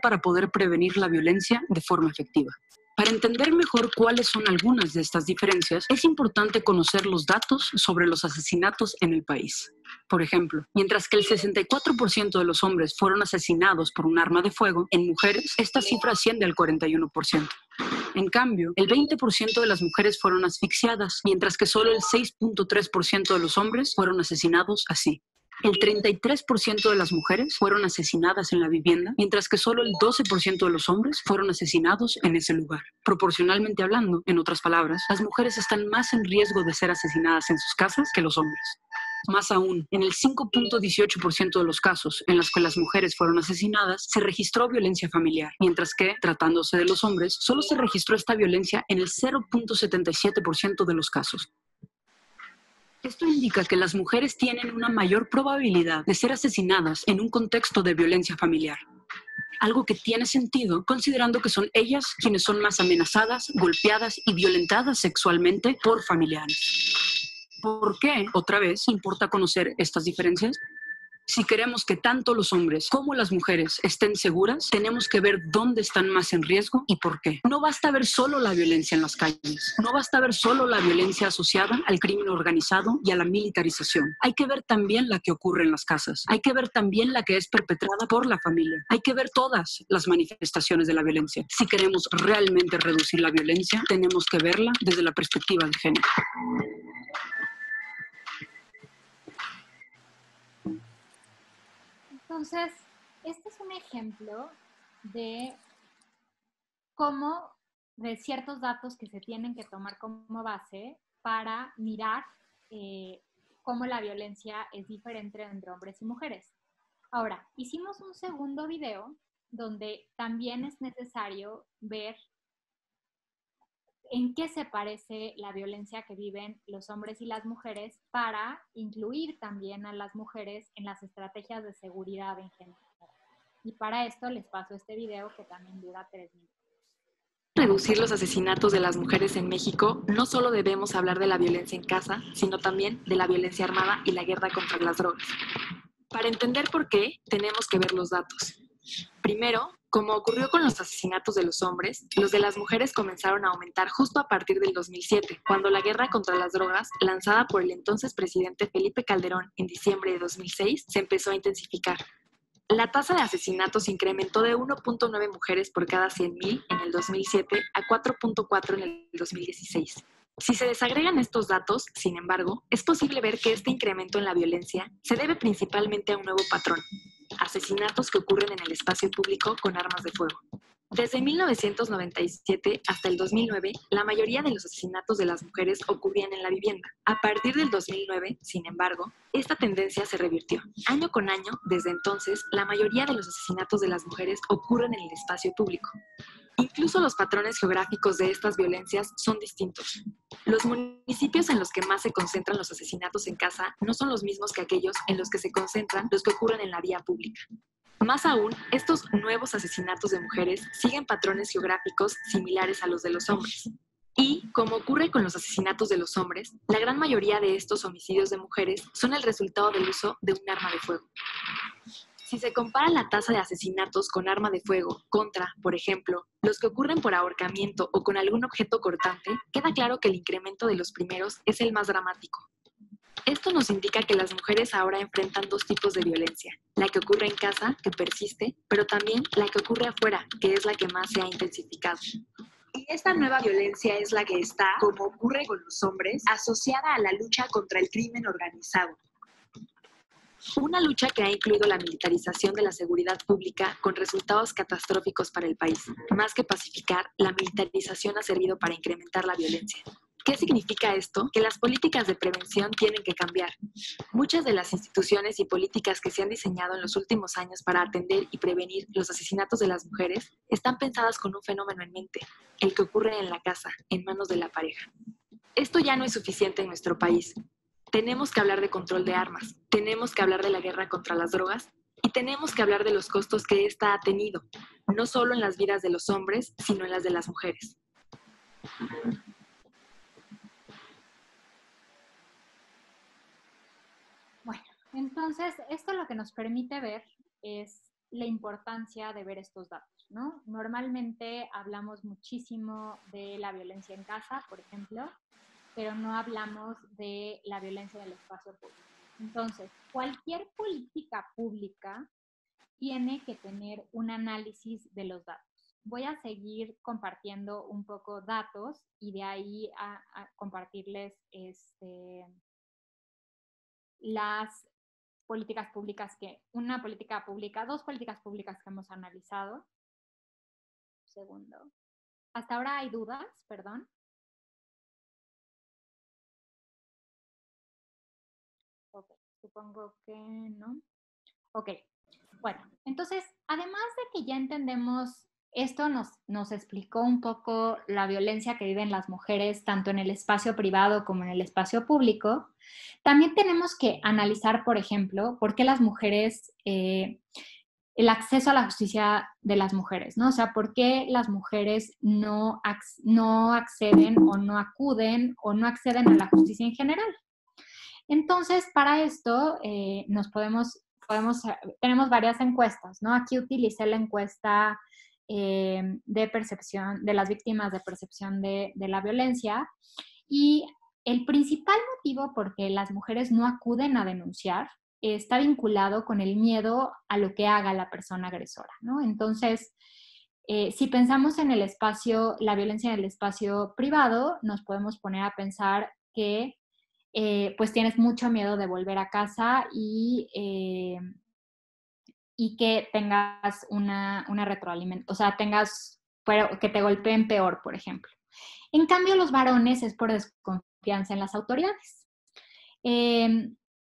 para poder prevenir la violencia de forma efectiva. Para entender mejor cuáles son algunas de estas diferencias, es importante conocer los datos sobre los asesinatos en el país. Por ejemplo, mientras que el 64% de los hombres fueron asesinados por un arma de fuego, en mujeres esta cifra asciende al 41%. En cambio, el 20% de las mujeres fueron asfixiadas, mientras que solo el 6.3% de los hombres fueron asesinados así. El 33% de las mujeres fueron asesinadas en la vivienda, mientras que solo el 12% de los hombres fueron asesinados en ese lugar. Proporcionalmente hablando, en otras palabras, las mujeres están más en riesgo de ser asesinadas en sus casas que los hombres. Más aún, en el 5.18% de los casos en los que las mujeres fueron asesinadas, se registró violencia familiar, mientras que, tratándose de los hombres, solo se registró esta violencia en el 0.77% de los casos. Esto indica que las mujeres tienen una mayor probabilidad de ser asesinadas en un contexto de violencia familiar. Algo que tiene sentido considerando que son ellas quienes son más amenazadas, golpeadas y violentadas sexualmente por familiares. ¿Por qué, otra vez, importa conocer estas diferencias? Si queremos que tanto los hombres como las mujeres estén seguras, tenemos que ver dónde están más en riesgo y por qué. No basta ver solo la violencia en las calles. No basta ver solo la violencia asociada al crimen organizado y a la militarización. Hay que ver también la que ocurre en las casas. Hay que ver también la que es perpetrada por la familia. Hay que ver todas las manifestaciones de la violencia. Si queremos realmente reducir la violencia, tenemos que verla desde la perspectiva de género. Entonces, este es un ejemplo de cómo, de ciertos datos que se tienen que tomar como base para mirar cómo la violencia es diferente entre hombres y mujeres. Ahora, hicimos un segundo video donde también es necesario ver en qué se parece la violencia que viven los hombres y las mujeres para incluir también a las mujeres en las estrategias de seguridad en general. Y para esto les paso este video que también dura 3 minutos. Reducir los asesinatos de las mujeres en México, no solo debemos hablar de la violencia en casa, sino también de la violencia armada y la guerra contra las drogas. Para entender por qué, tenemos que ver los datos. Primero, como ocurrió con los asesinatos de los hombres, los de las mujeres comenzaron a aumentar justo a partir del 2007, cuando la guerra contra las drogas, lanzada por el entonces presidente Felipe Calderón en diciembre de 2006, se empezó a intensificar. La tasa de asesinatos incrementó de 1.9 mujeres por cada 100.000 en el 2007 a 4.4 en el 2016. Si se desagregan estos datos, sin embargo, es posible ver que este incremento en la violencia se debe principalmente a un nuevo patrón: asesinatos que ocurren en el espacio público con armas de fuego. Desde 1997 hasta el 2009, la mayoría de los asesinatos de las mujeres ocurrían en la vivienda. A partir del 2009, sin embargo, esta tendencia se revirtió. Año con año, desde entonces, la mayoría de los asesinatos de las mujeres ocurren en el espacio público. Incluso los patrones geográficos de estas violencias son distintos. Los municipios en los que más se concentran los asesinatos en casa no son los mismos que aquellos en los que se concentran los que ocurren en la vía pública. Más aún, estos nuevos asesinatos de mujeres siguen patrones geográficos similares a los de los hombres. Y, como ocurre con los asesinatos de los hombres, la gran mayoría de estos homicidios de mujeres son el resultado del uso de un arma de fuego. Si se compara la tasa de asesinatos con arma de fuego contra, por ejemplo, los que ocurren por ahorcamiento o con algún objeto cortante, queda claro que el incremento de los primeros es el más dramático. Esto nos indica que las mujeres ahora enfrentan dos tipos de violencia, la que ocurre en casa, que persiste, pero también la que ocurre afuera, que es la que más se ha intensificado. Y esta nueva violencia es la que está, como ocurre con los hombres, asociada a la lucha contra el crimen organizado. Una lucha que ha incluido la militarización de la seguridad pública con resultados catastróficos para el país. Más que pacificar, la militarización ha servido para incrementar la violencia. ¿Qué significa esto? Que las políticas de prevención tienen que cambiar. Muchas de las instituciones y políticas que se han diseñado en los últimos años para atender y prevenir los asesinatos de las mujeres están pensadas con un fenómeno en mente, el que ocurre en la casa, en manos de la pareja. Esto ya no es suficiente en nuestro país. Tenemos que hablar de control de armas, tenemos que hablar de la guerra contra las drogas y tenemos que hablar de los costos que esta ha tenido, no solo en las vidas de los hombres, sino en las de las mujeres. Bueno, entonces esto lo que nos permite ver es la importancia de ver estos datos, ¿no? Normalmente hablamos muchísimo de la violencia en casa, por ejemplo, pero no hablamos de la violencia en el espacio público. Entonces, cualquier política pública tiene que tener un análisis de los datos. Voy a seguir compartiendo un poco datos y de ahí a compartirles las políticas públicas una política pública, dos políticas públicas que hemos analizado. Un segundo. Hasta ahora hay dudas, perdón. Ok, supongo que no. Ok, bueno, entonces, además de que ya entendemos, esto nos explicó un poco la violencia que viven las mujeres, tanto en el espacio privado como en el espacio público, también tenemos que analizar, por ejemplo, por qué las mujeres, el acceso a la justicia de las mujeres, ¿no? O sea, por qué las mujeres no acceden o no acuden o no acceden a la justicia en general. Entonces, para esto tenemos varias encuestas, ¿no? Aquí utilicé la encuesta de percepción de las víctimas de percepción de la violencia y el principal motivo por qué las mujeres no acuden a denunciar está vinculado con el miedo a lo que haga la persona agresora, ¿no? Entonces, si pensamos en la violencia en el espacio privado, nos podemos poner a pensar que pues tienes mucho miedo de volver a casa y que tengas una retroalimentación, o sea, que te golpeen peor, por ejemplo. En cambio, los varones es por desconfianza en las autoridades.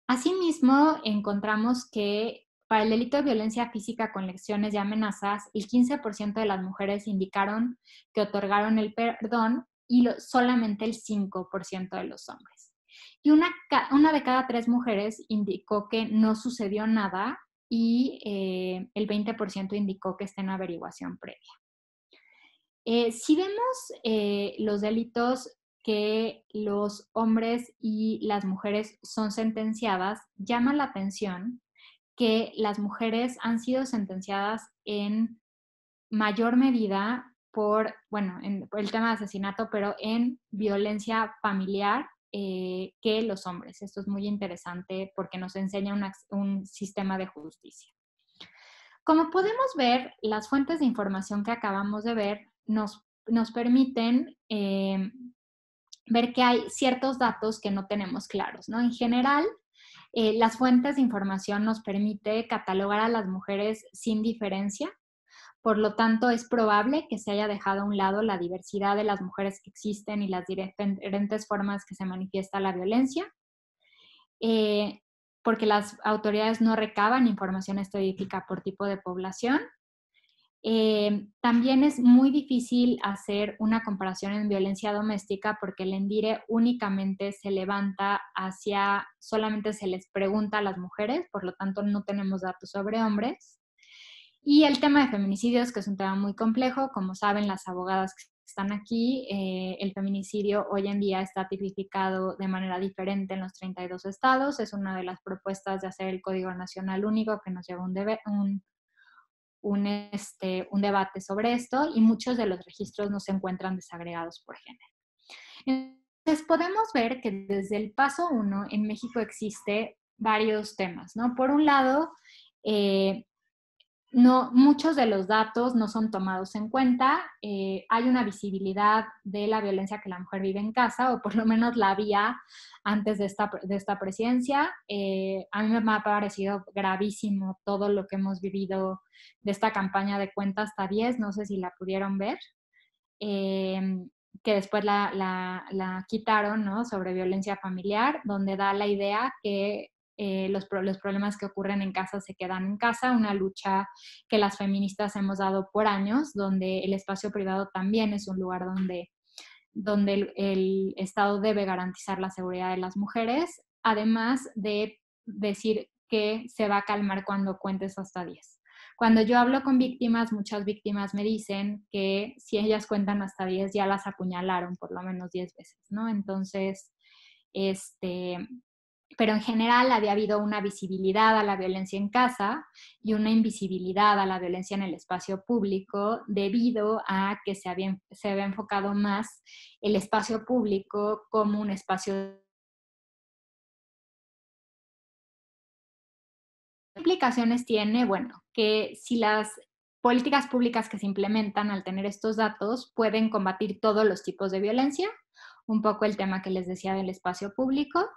Asimismo, encontramos que para el delito de violencia física con lesiones y amenazas, el 15% de las mujeres indicaron que otorgaron el perdón y solamente el 5% de los hombres. Y una de cada 3 mujeres indicó que no sucedió nada y el 20% indicó que está en averiguación previa. Si vemos los delitos que los hombres y las mujeres son sentenciadas, llama la atención que las mujeres han sido sentenciadas en mayor medida por el tema de asesinato, pero en violencia familiar que los hombres. Esto es muy interesante porque nos enseña un sistema de justicia. Como podemos ver, las fuentes de información que acabamos de ver nos permiten ver que hay ciertos datos que no tenemos claros, ¿no? En general, las fuentes de información nos permite catalogar a las mujeres sin diferencia. Por lo tanto, es probable que se haya dejado a un lado la diversidad de las mujeres que existen y las diferentes formas que se manifiesta la violencia, porque las autoridades no recaban información estadística por tipo de población. También es muy difícil hacer una comparación en violencia doméstica porque el ENDIRE únicamente se levanta solamente se les pregunta a las mujeres, por lo tanto no tenemos datos sobre hombres. Y el tema de feminicidios, que es un tema muy complejo, como saben las abogadas que están aquí, el feminicidio hoy en día está tipificado de manera diferente en los 32 estados. Es una de las propuestas de hacer el Código Nacional Único que nos lleva un debate sobre esto, y muchos de los registros no se encuentran desagregados por género. Entonces podemos ver que desde el paso 1 en México existe varios temas, ¿no? Por un lado, muchos de los datos no son tomados en cuenta. Hay una visibilidad de la violencia que la mujer vive en casa, o por lo menos la había antes de esta presidencia. A mí me ha parecido gravísimo todo lo que hemos vivido de esta campaña de Cuenta hasta 10, no sé si la pudieron ver, que después la quitaron, ¿no? Sobre violencia familiar, donde da la idea que los problemas que ocurren en casa se quedan en casa, una lucha que las feministas hemos dado por años, donde el espacio privado también es un lugar donde el Estado debe garantizar la seguridad de las mujeres, además de decir que se va a calmar cuando cuentes hasta 10. Cuando yo hablo con víctimas, muchas víctimas me dicen que si ellas cuentan hasta 10 ya las apuñalaron por lo menos 10 veces, ¿no? Entonces, pero en general había habido una visibilidad a la violencia en casa y una invisibilidad a la violencia en el espacio público, debido a que se había enfocado más el espacio público como un espacio. ¿Qué implicaciones tiene? Bueno, que si las políticas públicas que se implementan al tener estos datos pueden combatir todos los tipos de violencia, un poco el tema que les decía del espacio público.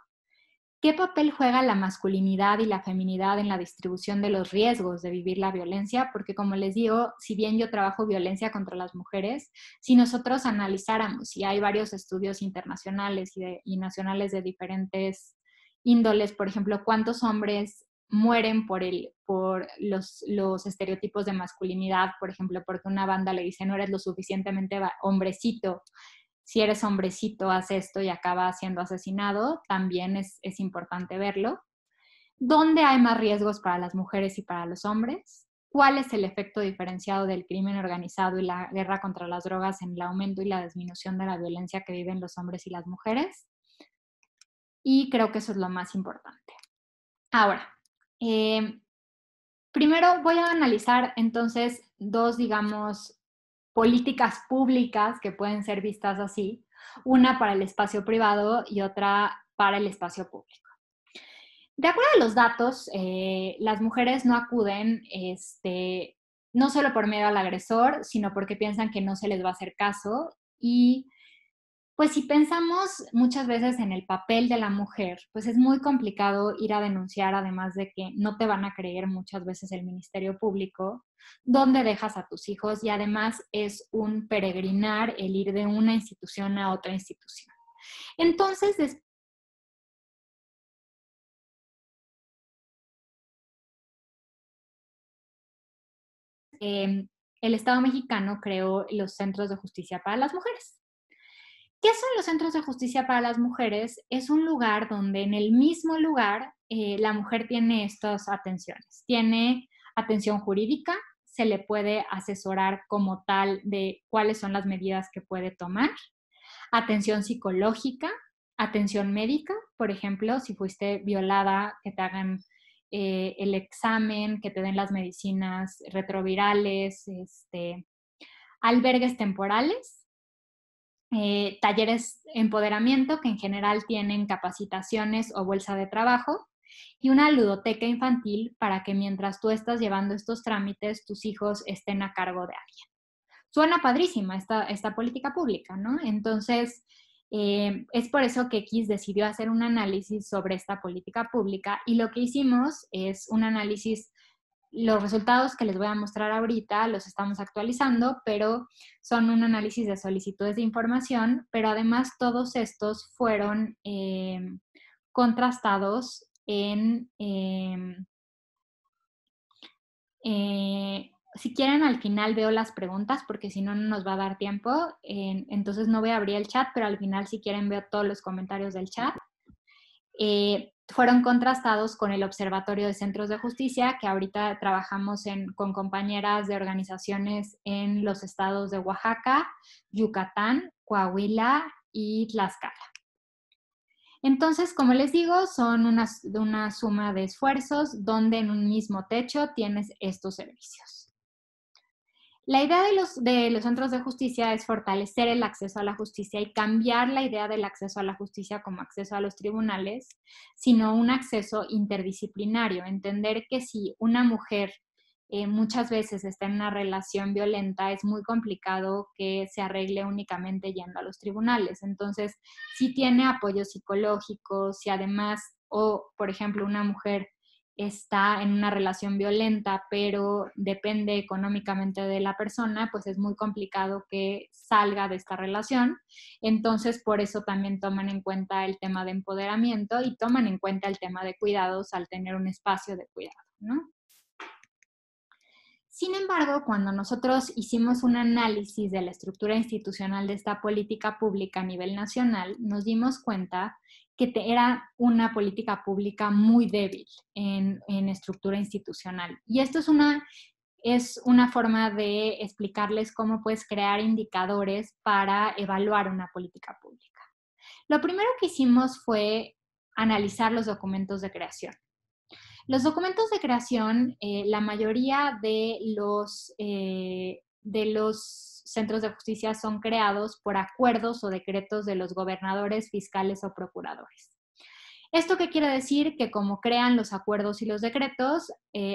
¿Qué papel juega la masculinidad y la feminidad en la distribución de los riesgos de vivir la violencia? Porque como les digo, si bien yo trabajo violencia contra las mujeres, si nosotros analizáramos, y hay varios estudios internacionales y nacionales de diferentes índoles, por ejemplo, cuántos hombres mueren por los estereotipos de masculinidad, por ejemplo, porque una banda le dice no eres lo suficientemente hombrecito, si eres hombrecito, haz esto y acaba siendo asesinado, también es importante verlo. ¿Dónde hay más riesgos para las mujeres y para los hombres? ¿Cuál es el efecto diferenciado del crimen organizado y la guerra contra las drogas en el aumento y la disminución de la violencia que viven los hombres y las mujeres? Y creo que eso es lo más importante. Ahora, primero voy a analizar entonces dos, digamos, políticas públicas que pueden ser vistas así, una para el espacio privado y otra para el espacio público. De acuerdo a los datos, las mujeres no acuden no solo por miedo al agresor, sino porque piensan que no se les va a hacer caso. Y pues si pensamos muchas veces en el papel de la mujer, pues es muy complicado ir a denunciar, además de que no te van a creer muchas veces el Ministerio Público, dónde dejas a tus hijos, y además es un peregrinar el ir de una institución a otra institución. Entonces, el Estado mexicano creó los centros de justicia para las mujeres. ¿Qué son los centros de justicia para las mujeres? Es un lugar donde en el mismo lugar la mujer tiene estas atenciones. Tiene atención jurídica, se le puede asesorar como tal de cuáles son las medidas que puede tomar. Atención psicológica, atención médica, por ejemplo, si fuiste violada, que te hagan el examen, que te den las medicinas retrovirales, albergues temporales, talleres de empoderamiento que en general tienen capacitaciones o bolsa de trabajo, y una ludoteca infantil para que mientras tú estás llevando estos trámites, tus hijos estén a cargo de alguien. Suena padrísima esta política pública, ¿no? Entonces, es por eso que X decidió hacer un análisis sobre esta política pública, y lo que hicimos es un análisis. Los resultados que les voy a mostrar ahorita los estamos actualizando, pero son un análisis de solicitudes de información, pero además todos estos fueron contrastados si quieren, al final veo las preguntas, porque si no, no nos va a dar tiempo. Entonces no voy a abrir el chat, pero al final, si quieren, veo todos los comentarios del chat. fueron contrastados con el Observatorio de Centros de Justicia, que ahorita trabajamos con compañeras de organizaciones en los estados de Oaxaca, Yucatán, Coahuila y Tlaxcala. Entonces, como les digo, son una suma de esfuerzos donde en un mismo techo tienes estos servicios. La idea de los centros de justicia es fortalecer el acceso a la justicia y cambiar la idea del acceso a la justicia como acceso a los tribunales, sino un acceso interdisciplinario. Entender que si una mujer muchas veces está en una relación violenta, es muy complicado que se arregle únicamente yendo a los tribunales. Entonces, si tiene apoyo psicológico, si además, por ejemplo, una mujer está en una relación violenta, pero depende económicamente de la persona, pues es muy complicado que salga de esta relación. Entonces, por eso también toman en cuenta el tema de empoderamiento y toman en cuenta el tema de cuidados al tener un espacio de cuidado, ¿no? Sin embargo, cuando nosotros hicimos un análisis de la estructura institucional de esta política pública a nivel nacional, nos dimos cuenta que era una política pública muy débil en estructura institucional. Y esto es una forma de explicarles cómo puedes crear indicadores para evaluar una política pública. Lo primero que hicimos fue analizar los documentos de creación. Los documentos de creación, la mayoría de los centros de justicia son creados por acuerdos o decretos de los gobernadores, fiscales o procuradores. ¿Esto qué quiere decir? Que como crean los acuerdos y los decretos,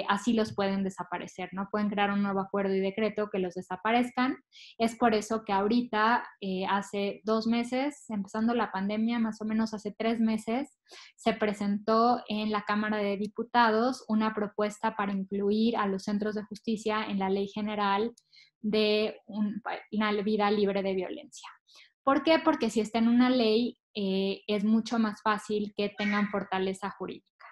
así los pueden desaparecer, ¿no? Pueden crear un nuevo acuerdo y decreto que los desaparezcan. Es por eso que ahorita, hace 2 meses, empezando la pandemia, más o menos hace 3 meses, se presentó en la Cámara de Diputados una propuesta para incluir a los centros de justicia en la Ley General de una vida libre de violencia. ¿Por qué? Porque si está en una ley, es mucho más fácil que tengan fortaleza jurídica.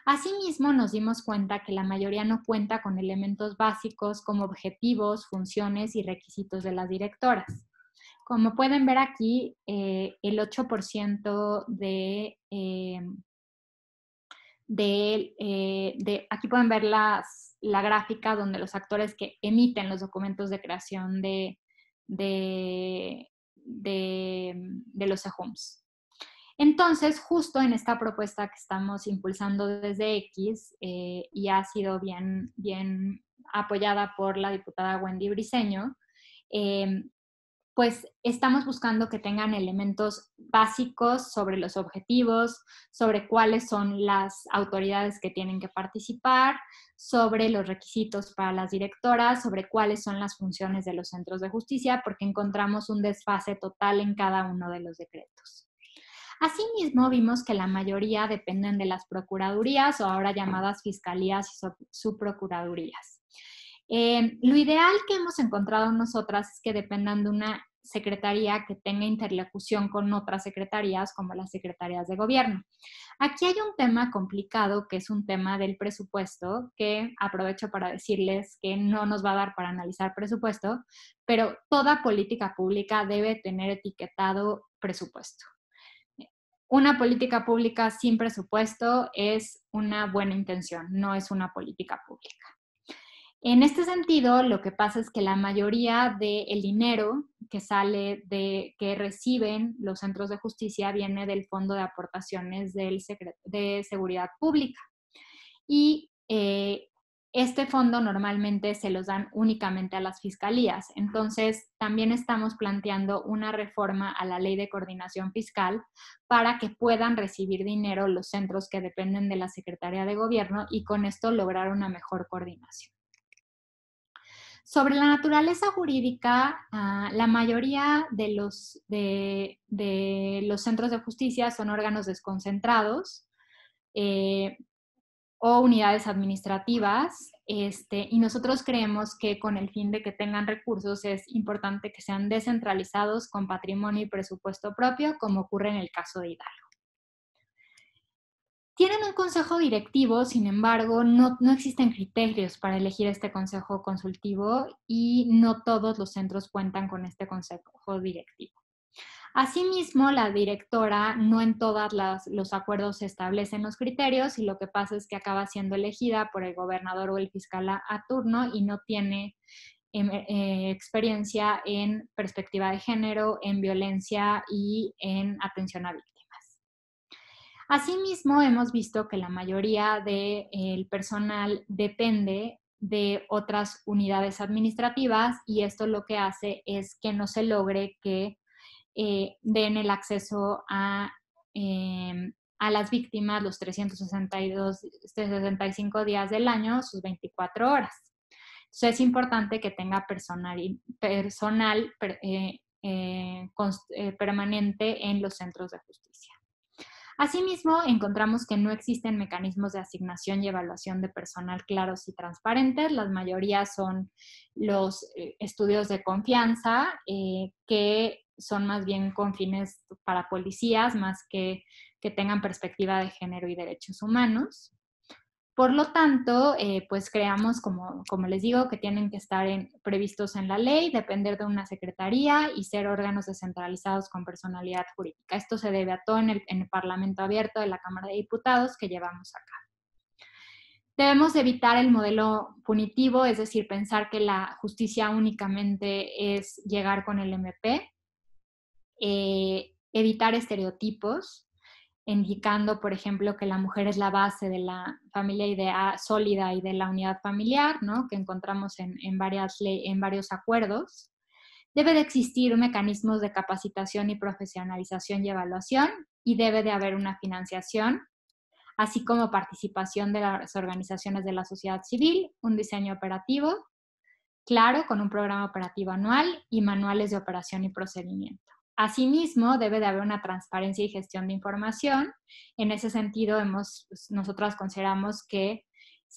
Asimismo, nos dimos cuenta que la mayoría no cuenta con elementos básicos como objetivos, funciones y requisitos de las directoras. Como pueden ver aquí, el 8% aquí pueden ver la gráfica donde los actores que emiten los documentos de creación de los EJUMS. Entonces, justo en esta propuesta que estamos impulsando desde X y ha sido bien apoyada por la diputada Wendy Briceño, pues estamos buscando que tengan elementos básicos sobre los objetivos, sobre cuáles son las autoridades que tienen que participar, sobre los requisitos para las directoras, sobre cuáles son las funciones de los centros de justicia, porque encontramos un desfase total en cada uno de los decretos. Asimismo, vimos que la mayoría dependen de las procuradurías o ahora llamadas fiscalías y subprocuradurías. Lo ideal que hemos encontrado nosotras es que dependan de una secretaría que tenga interlocución con otras secretarías como las secretarías de gobierno. Aquí hay un tema complicado que es un tema del presupuesto, que aprovecho para decirles que no nos va a dar para analizar presupuesto, pero toda política pública debe tener etiquetado presupuesto. Una política pública sin presupuesto es una buena intención, no es una política pública. En este sentido, lo que pasa es que la mayoría del dinero que reciben los centros de justicia viene del Fondo de Aportaciones de Seguridad Pública. Y este fondo normalmente se los dan únicamente a las fiscalías. Entonces, también estamos planteando una reforma a la Ley de Coordinación Fiscal para que puedan recibir dinero los centros que dependen de la Secretaría de Gobierno y con esto lograr una mejor coordinación. Sobre la naturaleza jurídica, la mayoría de los centros de justicia son órganos desconcentrados o unidades administrativas, y nosotros creemos que con el fin de que tengan recursos es importante que sean descentralizados con patrimonio y presupuesto propio, como ocurre en el caso de Hidalgo. Tienen un consejo directivo, sin embargo, no existen criterios para elegir este consejo consultivo y no todos los centros cuentan con este consejo directivo. Asimismo, la directora no en todos los acuerdos se establecen los criterios y lo que pasa es que acaba siendo elegida por el gobernador o el fiscal a turno y no tiene experiencia en perspectiva de género, en violencia y en atención a víctimas. Asimismo, hemos visto que la mayoría del personal depende de otras unidades administrativas y esto lo que hace es que no se logre que den el acceso a las víctimas los 365 días del año, sus 24 horas. Entonces es importante que tenga personal permanente en los centros de justicia. Asimismo, encontramos que no existen mecanismos de asignación y evaluación de personal claros y transparentes. La mayoría son los estudios de confianza, que son más bien con fines para policías, más que tengan perspectiva de género y derechos humanos. Por lo tanto, pues creamos, como les digo, que tienen que estar previstos en la ley, depender de una secretaría y ser órganos descentralizados con personalidad jurídica. Esto se debe a todo en el Parlamento abierto de la Cámara de Diputados que llevamos acá. Debemos evitar el modelo punitivo, es decir, pensar que la justicia únicamente es llegar con el MP, evitar estereotipos, indicando, por ejemplo, que la mujer es la base de la familia sólida y de la unidad familiar, ¿no? Que encontramos en varios acuerdos. Debe de existir mecanismos de capacitación y profesionalización y evaluación, y debe de haber una financiación, así como participación de las organizaciones de la sociedad civil, un diseño operativo claro con un programa operativo anual y manuales de operación y procedimiento. Asimismo, debe de haber una transparencia y gestión de información. En ese sentido, nosotras consideramos que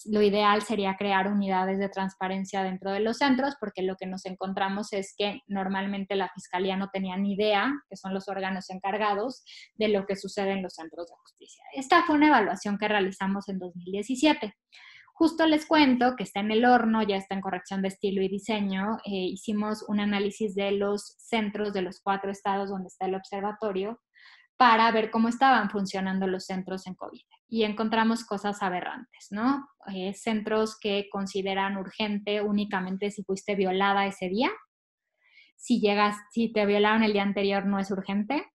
lo ideal sería crear unidades de transparencia dentro de los centros, porque lo que nos encontramos es que normalmente la Fiscalía no tenía ni idea, que son los órganos encargados, de lo que sucede en los centros de justicia. Esta fue una evaluación que realizamos en 2017. Justo les cuento que está en el horno, ya está en corrección de estilo y diseño. Hicimos un análisis de los centros de los 4 estados donde está el observatorio para ver cómo estaban funcionando los centros en COVID. Y encontramos cosas aberrantes, ¿no? Centros que consideran urgente únicamente si fuiste violada ese día. Si te violaron el día anterior no es urgente.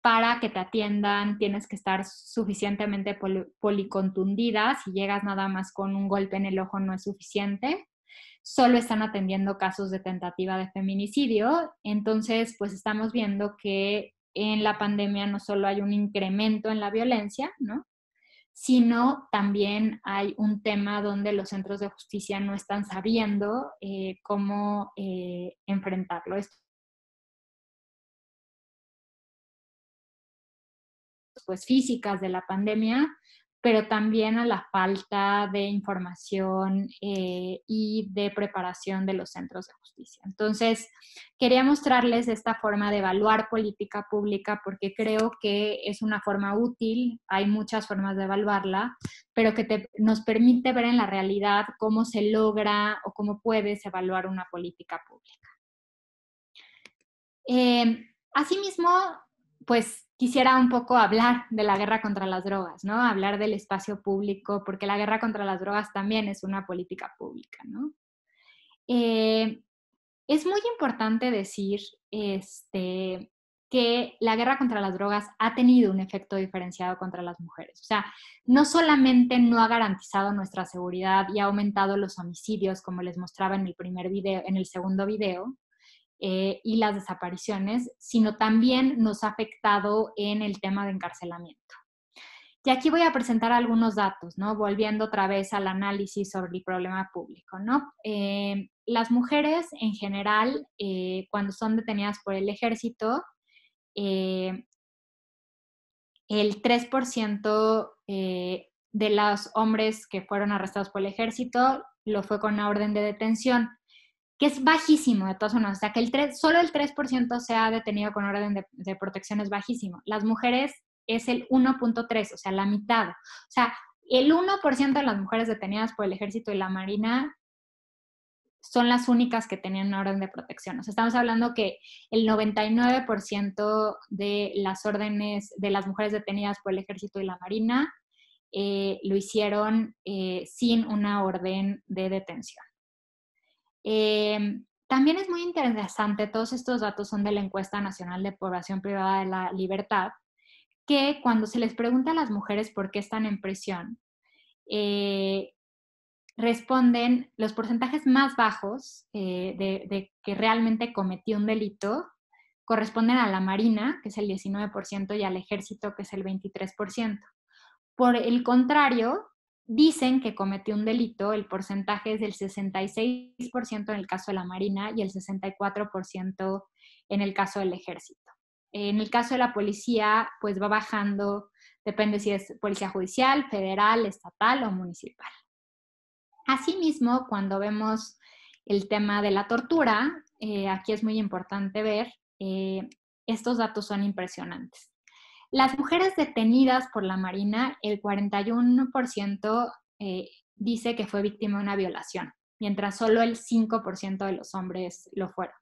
Para que te atiendan tienes que estar suficientemente policontundida. Si llegas nada más con un golpe en el ojo no es suficiente. Solo están atendiendo casos de tentativa de feminicidio. Entonces, pues estamos viendo que en la pandemia no solo hay un incremento en la violencia, ¿no? Sino también hay un tema donde los centros de justicia no están sabiendo cómo enfrentarlo. Esto pues físicas de la pandemia, pero también a la falta de información y de preparación de los centros de justicia. Entonces, quería mostrarles esta forma de evaluar política pública porque creo que es una forma útil, hay muchas formas de evaluarla, pero que nos permite ver en la realidad cómo se logra o cómo puedes evaluar una política pública. Asimismo, pues quisiera un poco hablar de la guerra contra las drogas, ¿no? Hablar del espacio público, porque la guerra contra las drogas también es una política pública, ¿no? Es muy importante decir que la guerra contra las drogas ha tenido un efecto diferenciado contra las mujeres. O sea, no solamente no ha garantizado nuestra seguridad y ha aumentado los homicidios, como les mostraba en el segundo video, y las desapariciones, sino también nos ha afectado en el tema de encarcelamiento. Y aquí voy a presentar algunos datos, ¿no? Volviendo otra vez al análisis sobre el problema público, ¿no? Las mujeres en general, cuando son detenidas por el ejército, el 3% de los hombres que fueron arrestados por el ejército lo fue con una orden de detención, que es bajísimo de todas formas. O sea, que solo el 3% sea detenido con orden de protección es bajísimo. Las mujeres es el 1.3%, o sea, la mitad. O sea, el 1% de las mujeres detenidas por el ejército y la marina son las únicas que tenían una orden de protección. O sea, estamos hablando que el 99% de las órdenes de las mujeres detenidas por el Ejército y la Marina lo hicieron sin una orden de detención. También es muy interesante, todos estos datos son de la Encuesta Nacional de Población Privada de la Libertad, que cuando se les pregunta a las mujeres por qué están en prisión, responden los porcentajes más bajos de que realmente cometió un delito, corresponden a la Marina, que es el 19%, y al Ejército, que es el 23%. Por el contrario, dicen que cometió un delito, el porcentaje es del 66% en el caso de la Marina y el 64% en el caso del Ejército. En el caso de la policía, pues va bajando, depende si es policía judicial, federal, estatal o municipal. Asimismo, cuando vemos el tema de la tortura, aquí es muy importante ver, estos datos son impresionantes. Las mujeres detenidas por la Marina, el 41% dice que fue víctima de una violación, mientras solo el 5% de los hombres lo fueron.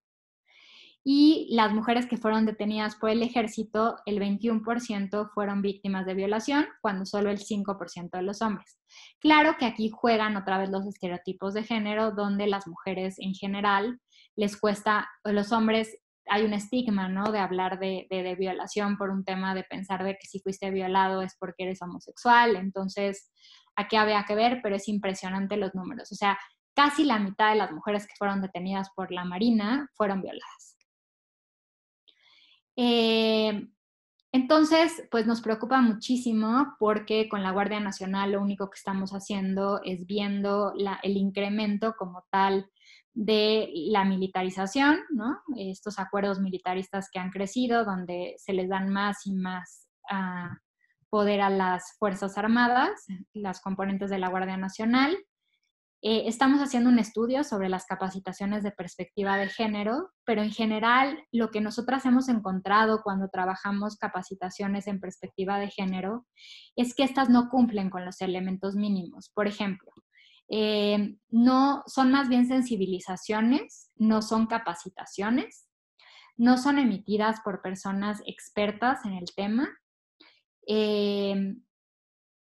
Y las mujeres que fueron detenidas por el Ejército, el 21% fueron víctimas de violación, cuando solo el 5% de los hombres. Claro que aquí juegan otra vez los estereotipos de género, donde las mujeres en general les cuesta, los hombres, hay un estigma, ¿no?, de hablar de violación por un tema de pensar de que si fuiste violado es porque eres homosexual. Entonces, aquí había que ver, pero es impresionante los números. O sea, casi la mitad de las mujeres que fueron detenidas por la Marina fueron violadas. Entonces, pues nos preocupa muchísimo porque con la Guardia Nacional lo único que estamos haciendo es viendo el incremento como tal de la militarización, ¿no? Estos acuerdos militaristas que han crecido, donde se les dan más y más poder a las Fuerzas Armadas, las componentes de la Guardia Nacional. Estamos haciendo un estudio sobre las capacitaciones de perspectiva de género, pero en general lo que nosotras hemos encontrado cuando trabajamos capacitaciones en perspectiva de género es que estas no cumplen con los elementos mínimos. Por ejemplo, no son más bien sensibilizaciones, no son capacitaciones, no son emitidas por personas expertas en el tema.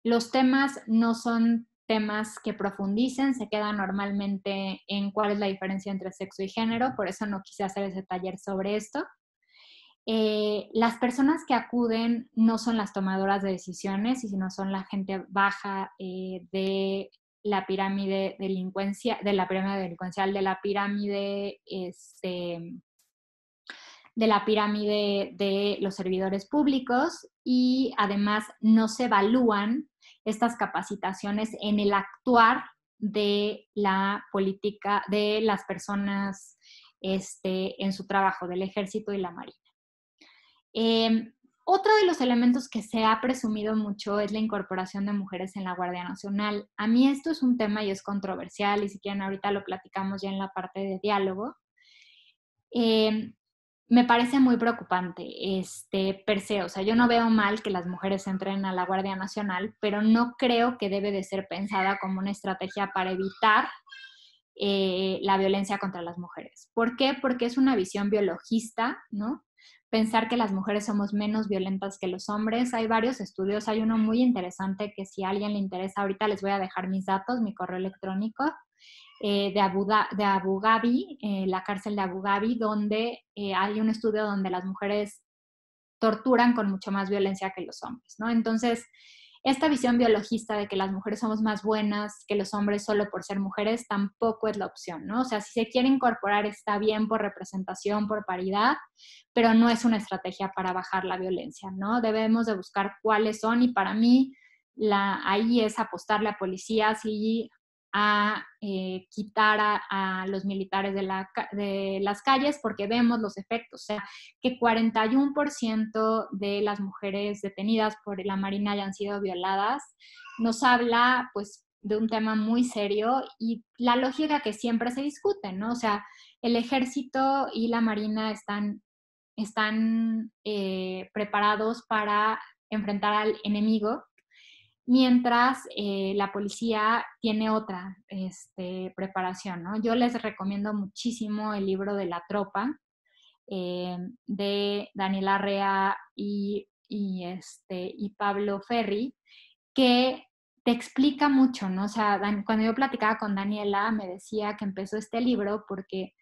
Los temas no son temas que profundicen, se quedan normalmente en cuál es la diferencia entre sexo y género, por eso no quise hacer ese taller sobre esto. Las personas que acuden no son las tomadoras de decisiones, sino son la gente baja de la pirámide delincuencial, de la pirámide de los servidores públicos, y además no se evalúan estas capacitaciones en el actuar de la política de las personas en su trabajo, del Ejército y la Marina. Otro de los elementos que se ha presumido mucho es la incorporación de mujeres en la Guardia Nacional. A mí esto es un tema y es controversial, y si quieren ahorita lo platicamos ya en la parte de diálogo. Me parece muy preocupante per se. O sea, yo no veo mal que las mujeres entren a la Guardia Nacional, pero no creo que debe de ser pensada como una estrategia para evitar la violencia contra las mujeres. ¿Por qué? Porque es una visión biologista, ¿no? Pensar que las mujeres somos menos violentas que los hombres. Hay varios estudios, hay uno muy interesante que si a alguien le interesa, ahorita les voy a dejar mis datos, mi correo electrónico, de Abu Ghraib, la cárcel de Abu Ghraib, donde hay un estudio donde las mujeres torturan con mucho más violencia que los hombres, ¿no? Entonces, esta visión biologista de que las mujeres somos más buenas que los hombres solo por ser mujeres tampoco es la opción, ¿no? O sea, si se quiere incorporar está bien por representación, por paridad, pero no es una estrategia para bajar la violencia, ¿no? Debemos de buscar cuáles son, y para mí ahí es apostarle a policías y a quitar a los militares de las calles, porque vemos los efectos. O sea, que 41% de las mujeres detenidas por la Marina hayan sido violadas, nos habla pues de un tema muy serio, y la lógica que siempre se discute, ¿no? O sea, el Ejército y la Marina están preparados para enfrentar al enemigo, mientras la policía tiene otra preparación, ¿no? Yo les recomiendo muchísimo el libro de La Tropa, de Daniela Arrea y Pablo Ferri, que te explica mucho, ¿no? O sea, cuando yo platicaba con Daniela, me decía que empezó este libro porque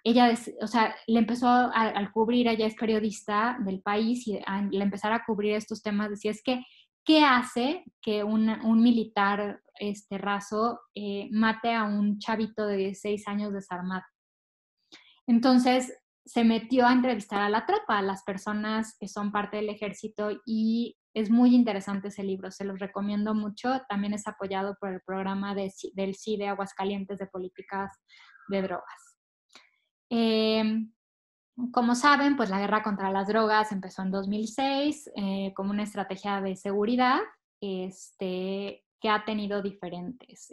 ella, o sea, le empezó a cubrir, ella es periodista del país, y al empezar a cubrir estos temas decía, es que, ¿qué hace que un militar raso mate a un chavito de 16 años desarmado? Entonces se metió a entrevistar a la tropa, a las personas que son parte del ejército, y es muy interesante ese libro, se los recomiendo mucho. También es apoyado por el programa del CIDE Aguascalientes de Políticas de Drogas. Como saben, pues la guerra contra las drogas empezó en 2006 como una estrategia de seguridad que ha tenido diferentes.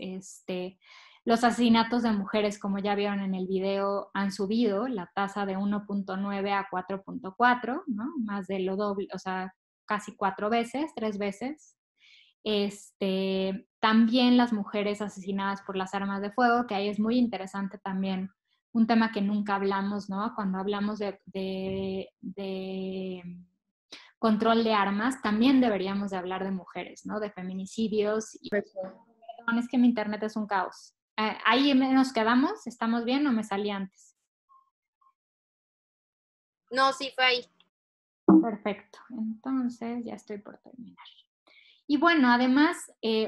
Los asesinatos de mujeres, como ya vieron en el video, han subido la tasa de 1.9 a 4.4, ¿no? Más de lo doble, o sea, casi 4 veces, 3 veces. También las mujeres asesinadas por las armas de fuego, que ahí es muy interesante también, un tema que nunca hablamos, ¿no? Cuando hablamos de control de armas, también deberíamos de hablar de mujeres, ¿no? De feminicidios. Perdón, es que mi internet es un caos. ¿Ahí nos quedamos? ¿Estamos bien o me salí antes? No, sí fue ahí. Perfecto. Entonces, ya estoy por terminar. Y bueno, además,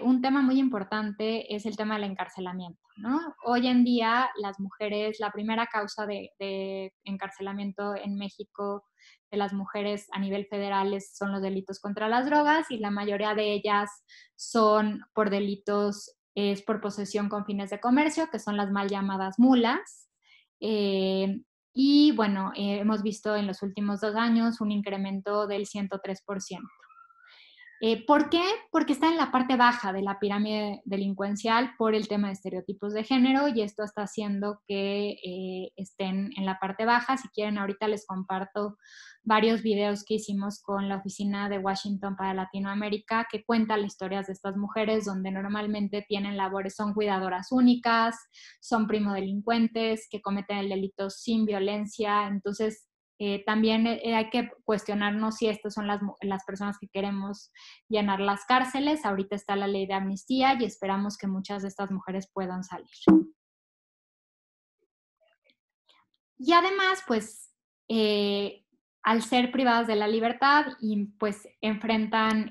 un tema muy importante es el tema del encarcelamiento, ¿no? Hoy en día, las mujeres, la primera causa de encarcelamiento en México de las mujeres a nivel federal son los delitos contra las drogas, y la mayoría de ellas son por delitos, es por posesión con fines de comercio, que son las mal llamadas mulas. Y bueno, hemos visto en los últimos 2 años un incremento del 103%. ¿Por qué? Porque está en la parte baja de la pirámide delincuencial por el tema de estereotipos de género, y esto está haciendo que estén en la parte baja. Si quieren, ahorita les comparto varios videos que hicimos con la Oficina de Washington para Latinoamérica, que cuentan las historias de estas mujeres, donde normalmente tienen labores, son cuidadoras únicas, son primodelincuentes, que cometen el delito sin violencia. Entonces, también hay que cuestionarnos si estas son las personas que queremos llenar las cárceles. Ahorita está la ley de amnistía y esperamos que muchas de estas mujeres puedan salir. Y además, pues, al ser privadas de la libertad, y pues enfrentan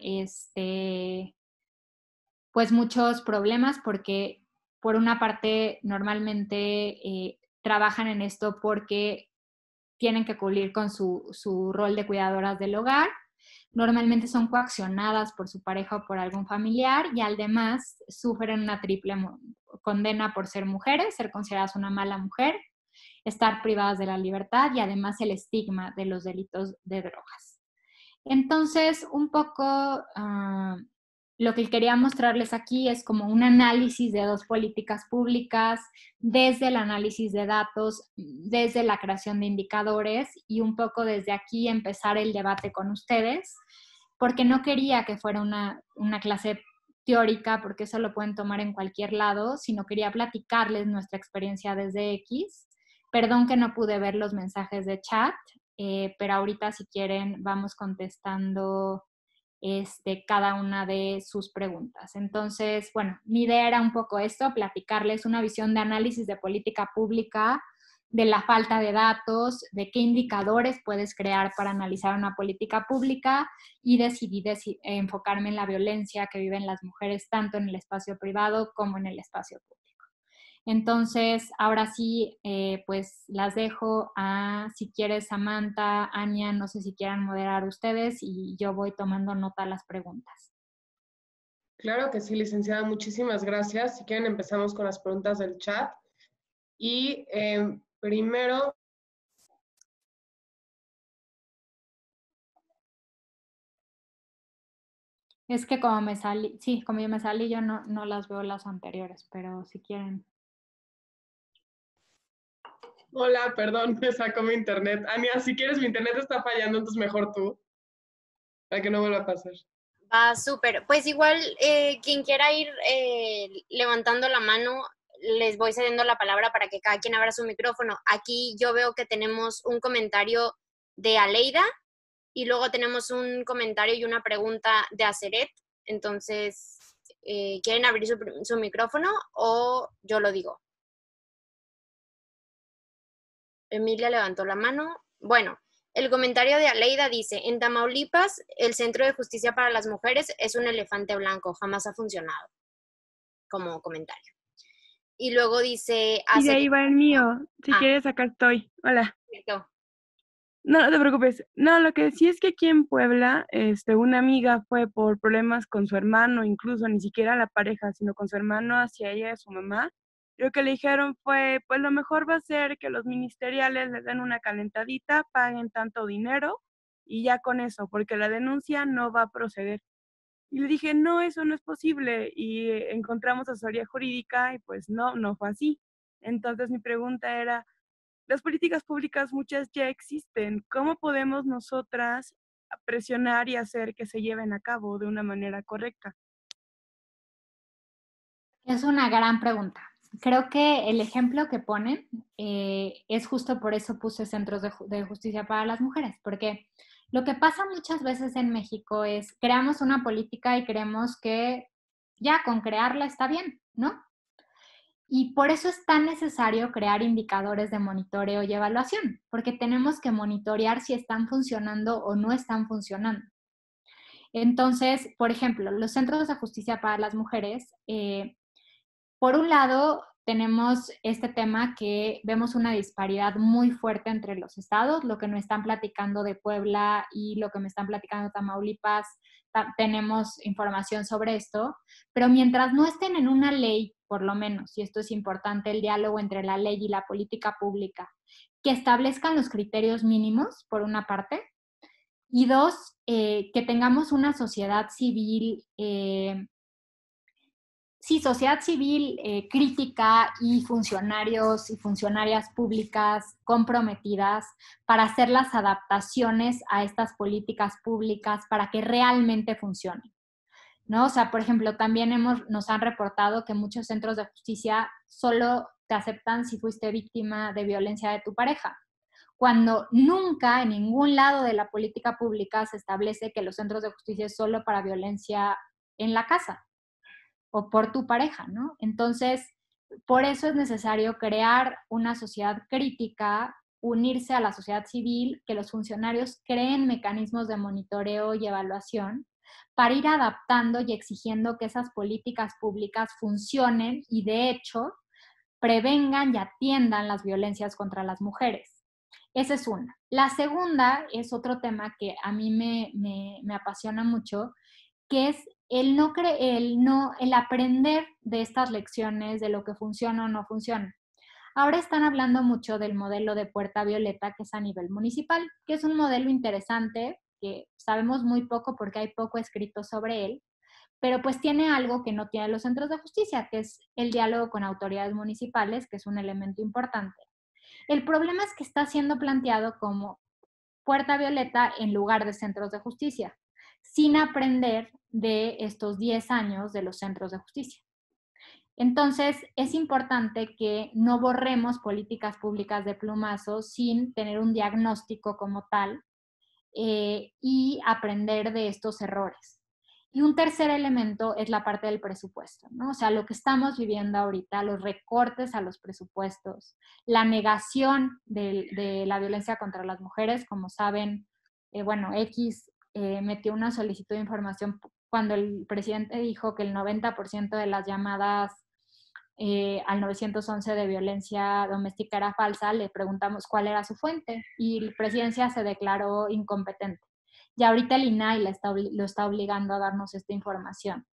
pues muchos problemas, porque por una parte normalmente trabajan en esto porque tienen que cumplir con su rol de cuidadoras del hogar. Normalmente son coaccionadas por su pareja o por algún familiar, y además sufren una triple condena por ser mujeres, ser consideradas una mala mujer, estar privadas de la libertad y además el estigma de los delitos de drogas. Entonces, un poco lo que quería mostrarles aquí es como un análisis de 2 políticas públicas, desde el análisis de datos, desde la creación de indicadores, y un poco desde aquí empezar el debate con ustedes, porque no quería que fuera una clase teórica, porque eso lo pueden tomar en cualquier lado, sino quería platicarles nuestra experiencia desde X. Perdón que no pude ver los mensajes de chat, pero ahorita, si quieren, vamos contestando cada una de sus preguntas. Entonces, bueno, mi idea era un poco esto, platicarles una visión de análisis de política pública, de la falta de datos, de qué indicadores puedes crear para analizar una política pública, y decidí enfocarme en la violencia que viven las mujeres tanto en el espacio privado como en el espacio público. Entonces, ahora sí, pues las dejo si quieres, Samantha, Ania, no sé si quieran moderar ustedes, y yo voy tomando nota de las preguntas. Claro que sí, licenciada, muchísimas gracias. Si quieren, empezamos con las preguntas del chat. Y primero... Es que como me salí, sí, como yo me salí, yo no las veo las anteriores, pero si quieren... Hola, perdón, me sacó mi internet. Ania, si quieres, mi internet está fallando, entonces mejor tú, para que no vuelva a pasar. Va, súper. Pues igual, quien quiera ir levantando la mano, les voy cediendo la palabra para que cada quien abra su micrófono. Aquí yo veo que tenemos un comentario de Aleida y luego tenemos un comentario y una pregunta de Aceret. Entonces, ¿quieren abrir su micrófono o yo lo digo? Emilia levantó la mano. Bueno, el comentario de Aleida dice, en Tamaulipas, el Centro de Justicia para las Mujeres es un elefante blanco, jamás ha funcionado, como comentario. Y luego dice... Y de ahí va el mío, si quieres acá estoy. Hola. Perfecto. No, no te preocupes. No, lo que sí es que aquí en Puebla, una amiga fue por problemas con su hermano, incluso ni siquiera la pareja, sino con su hermano hacia ella y su mamá. Lo que le dijeron fue, pues lo mejor va a ser que los ministeriales les den una calentadita, paguen tanto dinero y ya con eso, porque la denuncia no va a proceder. Y le dije, no, eso no es posible. Y encontramos asesoría jurídica y pues no fue así. Entonces mi pregunta era, las políticas públicas muchas ya existen. ¿Cómo podemos nosotras presionar y hacer que se lleven a cabo de una manera correcta? Es una gran pregunta. Creo que el ejemplo que ponen es justo por eso puse centros de justicia para las mujeres, porque lo que pasa muchas veces en México es creamos una política y creemos que ya con crearla está bien, ¿no? Y por eso es tan necesario crear indicadores de monitoreo y evaluación, porque tenemos que monitorear si están funcionando o no están funcionando. Entonces, por ejemplo, los centros de justicia para las mujeres, por un lado, tenemos este tema que vemos una disparidad muy fuerte entre los estados, lo que nos están platicando de Puebla y lo que me están platicando de Tamaulipas, tenemos información sobre esto, pero mientras no estén en una ley, por lo menos, y esto es importante, el diálogo entre la ley y la política pública, que establezcan los criterios mínimos, por una parte, y dos, que tengamos una sociedad civil sociedad civil crítica y funcionarios y funcionarias públicas comprometidas para hacer las adaptaciones a estas políticas públicas para que realmente funcionen, ¿no? O sea, por ejemplo, también nos han reportado que muchos centros de justicia solo te aceptan si fuiste víctima de violencia de tu pareja, cuando nunca en ningún lado de la política pública se establece que los centros de justicia es solo para violencia en la casa o por tu pareja, ¿no? Entonces, por eso es necesario crear una sociedad crítica, unirse a la sociedad civil, que los funcionarios creen mecanismos de monitoreo y evaluación para ir adaptando y exigiendo que esas políticas públicas funcionen y, de hecho, prevengan y atiendan las violencias contra las mujeres. Esa es una. La segunda es otro tema que a mí me apasiona mucho, que es el aprender de estas lecciones, de lo que funciona o no funciona. Ahora están hablando mucho del modelo de Puerta Violeta, que es a nivel municipal, que es un modelo interesante, que sabemos muy poco porque hay poco escrito sobre él, pero pues tiene algo que no tienen los centros de justicia, que es el diálogo con autoridades municipales, que es un elemento importante. El problema es que está siendo planteado como Puerta Violeta en lugar de centros de justicia, sin aprender de estos 10 años de los centros de justicia. Entonces, es importante que no borremos políticas públicas de plumazo sin tener un diagnóstico como tal y aprender de estos errores. Y un tercer elemento es la parte del presupuesto, ¿no? O sea, lo que estamos viviendo ahorita, los recortes a los presupuestos, la negación de la violencia contra las mujeres, como saben, X metió una solicitud de información cuando el presidente dijo que el 90% de las llamadas al 911 de violencia doméstica era falsa, le preguntamos cuál era su fuente y la presidencia se declaró incompetente. Y ahorita el INAI lo está obligando a darnos esta información.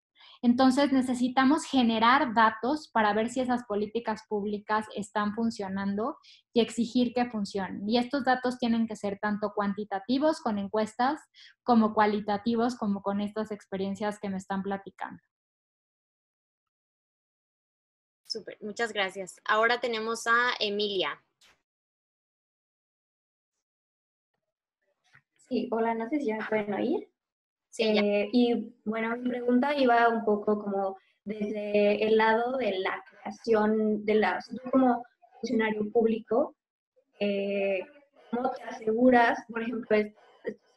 Entonces necesitamos generar datos para ver si esas políticas públicas están funcionando y exigir que funcionen. Y estos datos tienen que ser tanto cuantitativos con encuestas como cualitativos como con estas experiencias que me están platicando. Súper, muchas gracias. Ahora tenemos a Emilia. Sí, hola, no sé si ya me pueden oír. Y bueno, mi pregunta iba un poco como desde el lado de la creación de tú como funcionario público, ¿cómo te aseguras, por ejemplo, estos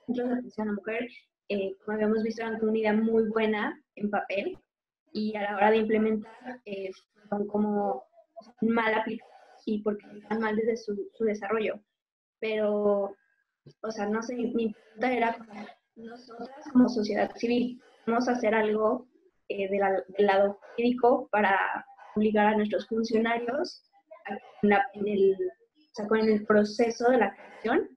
centros de atención a la mujer, como habíamos visto, eran una idea muy buena en papel y a la hora de implementar son como mal aplicados y porque están mal desde su desarrollo? Pero, o sea, no sé, mi pregunta era, nosotras como sociedad civil, ¿vamos a hacer algo del lado jurídico para obligar a nuestros funcionarios con el proceso de la creación,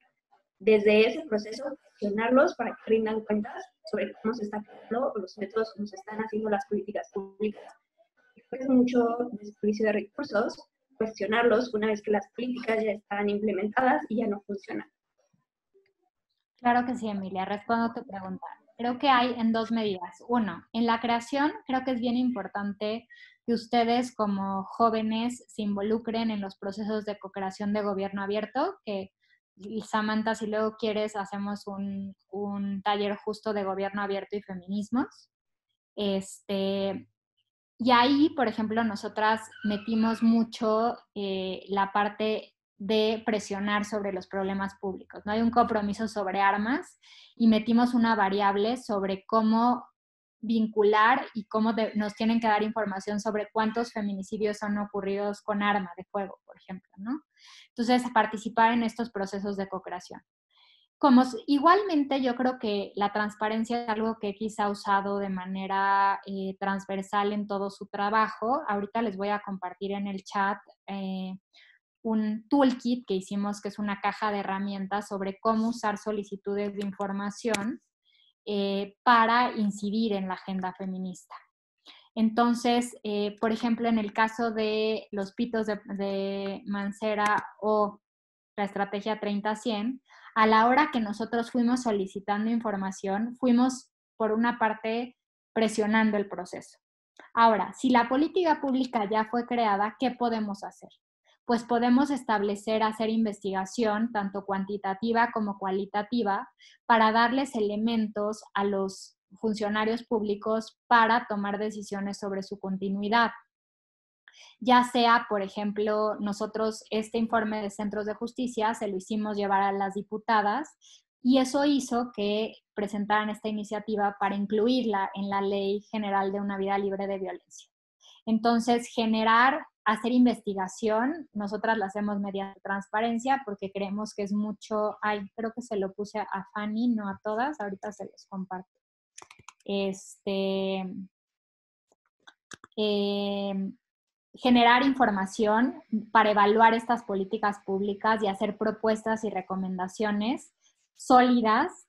desde ese proceso, gestionarlos para que rindan cuentas sobre cómo se está creando los métodos, cómo se están haciendo las políticas públicas? Es mucho desperdicio de recursos cuestionarlos una vez que las políticas ya están implementadas y ya no funcionan. Claro que sí, Emilia. Respondo tu pregunta. Creo que hay en dos medidas. Uno, en la creación creo que es bien importante que ustedes como jóvenes se involucren en los procesos de co-creación de gobierno abierto, que Samantha, si luego quieres, hacemos un taller justo de gobierno abierto y feminismos. Y ahí, por ejemplo, nosotras metimos mucho la parte de presionar sobre los problemas públicos, ¿no? Hay un compromiso sobre armas y metimos una variable sobre cómo vincular y cómo nos tienen que dar información sobre cuántos feminicidios son ocurridos con arma de fuego, por ejemplo, ¿no? Entonces, participar en estos procesos de co-creación. Igualmente, yo creo que la transparencia es algo que X ha usado de manera transversal en todo su trabajo. Ahorita les voy a compartir en el chat un toolkit que hicimos, que es una caja de herramientas sobre cómo usar solicitudes de información para incidir en la agenda feminista. Entonces, por ejemplo, en el caso de los pitos de Mancera o la estrategia 30-100, a la hora que nosotros fuimos solicitando información, fuimos, por una parte, presionando el proceso. Ahora, si la política pública ya fue creada, ¿qué podemos hacer? Pues podemos hacer investigación, tanto cuantitativa como cualitativa, para darles elementos a los funcionarios públicos para tomar decisiones sobre su continuidad. Ya sea, por ejemplo, nosotros este informe de centros de justicia se lo hicimos llevar a las diputadas y eso hizo que presentaran esta iniciativa para incluirla en la Ley General de una Vida Libre de Violencia. Entonces, hacer investigación, nosotras la hacemos mediante transparencia porque creemos que es mucho, creo que se lo puse a Fanny, no a todas, ahorita se los comparto. Generar información para evaluar estas políticas públicas y hacer propuestas y recomendaciones sólidas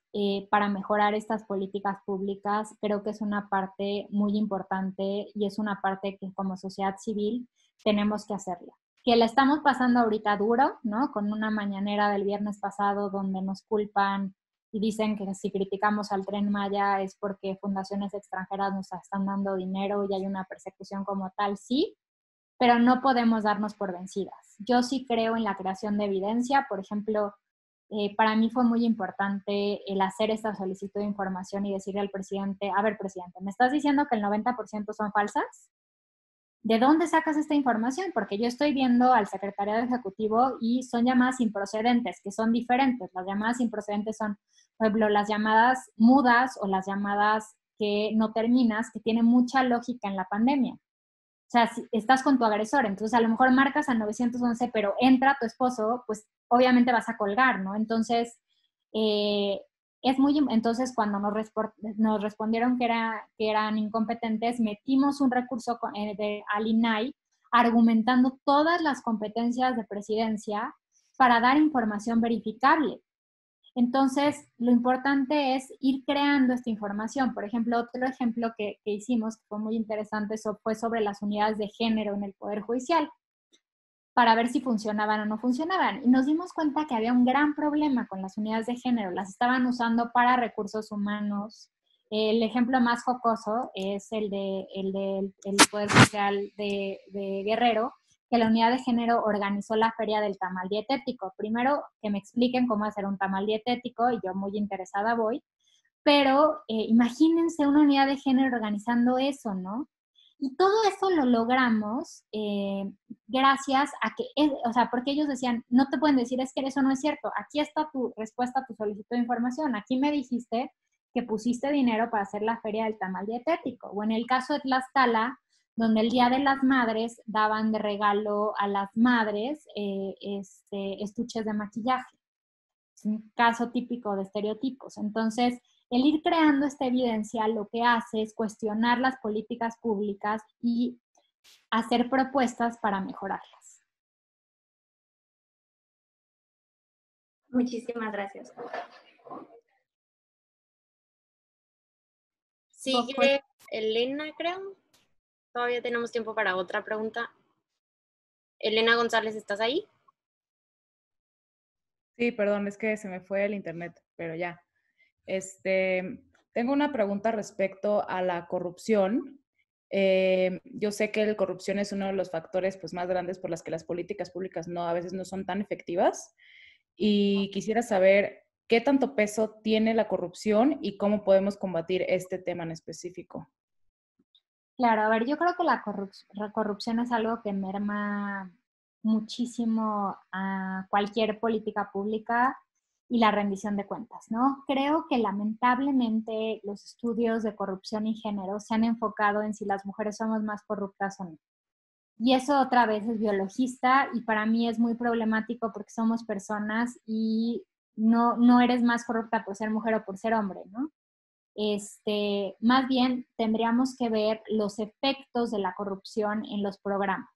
para mejorar estas políticas públicas, creo que es una parte muy importante y es una parte que como sociedad civil tenemos que hacerla. Que la estamos pasando ahorita duro, ¿no? Con una mañanera del viernes pasado donde nos culpan y dicen que si criticamos al Tren Maya es porque fundaciones extranjeras nos están dando dinero y hay una persecución como tal, sí, pero no podemos darnos por vencidas. Yo sí creo en la creación de evidencia. Por ejemplo, para mí fue muy importante el hacer esta solicitud de información y decirle al presidente, a ver, presidente, ¿me estás diciendo que el 90% son falsas? ¿De dónde sacas esta información? Porque yo estoy viendo al secretariado ejecutivo y son llamadas improcedentes, que son diferentes. Las llamadas improcedentes son, por ejemplo, las llamadas mudas o las llamadas que no terminas, que tienen mucha lógica en la pandemia. O sea, si estás con tu agresor, entonces a lo mejor marcas al 911, pero entra tu esposo, pues obviamente vas a colgar, ¿no? Entonces, entonces cuando nos respondieron que eran incompetentes, metimos un recurso al INAI argumentando todas las competencias de presidencia para dar información verificable. Entonces, lo importante es ir creando esta información. Por ejemplo, otro ejemplo que hicimos, que fue muy interesante, fue sobre las unidades de género en el Poder Judicial, para ver si funcionaban o no funcionaban. Y nos dimos cuenta que había un gran problema con las unidades de género. Las estaban usando para recursos humanos. El ejemplo más jocoso es el del Poder Judicial de Guerrero, que la unidad de género organizó la feria del tamal dietético. Primero, que me expliquen cómo hacer un tamal dietético, y yo muy interesada voy, pero imagínense una unidad de género organizando eso, ¿no? Y todo eso lo logramos gracias a que, o sea, porque ellos decían, no te pueden decir, es que eso no es cierto, aquí está tu respuesta a tu solicitud de información, aquí me dijiste que pusiste dinero para hacer la feria del tamal dietético, o en el caso de Tlaxcala, donde el Día de las Madres daban de regalo a las madres estuches de maquillaje. Es un caso típico de estereotipos. Entonces, el ir creando esta evidencia lo que hace es cuestionar las políticas públicas y hacer propuestas para mejorarlas. Muchísimas gracias. Sigue Elena, creo. Todavía tenemos tiempo para otra pregunta. Elena González, ¿estás ahí? Sí, perdón, es que se me fue el internet, pero ya. Tengo una pregunta respecto a la corrupción. Yo sé que la corrupción es uno de los factores pues, más grandes por las que las políticas públicas a veces no son tan efectivas. Y quisiera saber qué tanto peso tiene la corrupción y cómo podemos combatir este tema en específico. Claro, a ver, yo creo que la corrupción es algo que merma muchísimo a cualquier política pública y la rendición de cuentas, ¿no? Creo que lamentablemente los estudios de corrupción y género se han enfocado en si las mujeres somos más corruptas o no. Y eso otra vez es biologista y para mí es muy problemático porque somos personas y no eres más corrupta por ser mujer o por ser hombre, ¿no? Más bien tendríamos que ver los efectos de la corrupción en los programas.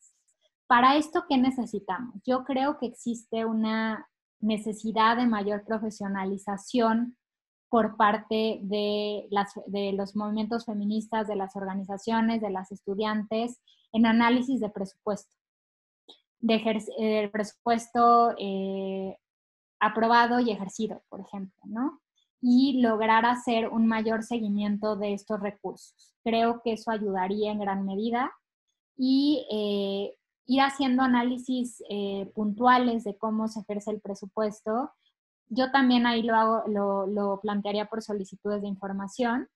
Para esto, ¿qué necesitamos? Yo creo que existe una necesidad de mayor profesionalización por parte de los movimientos feministas, de las organizaciones, de las estudiantes, en análisis de presupuesto. De presupuesto aprobado y ejercido, por ejemplo, ¿no? Y lograr hacer un mayor seguimiento de estos recursos. Creo que eso ayudaría en gran medida y ir haciendo análisis puntuales de cómo se ejerce el presupuesto. Yo también ahí lo plantearía por solicitudes de información,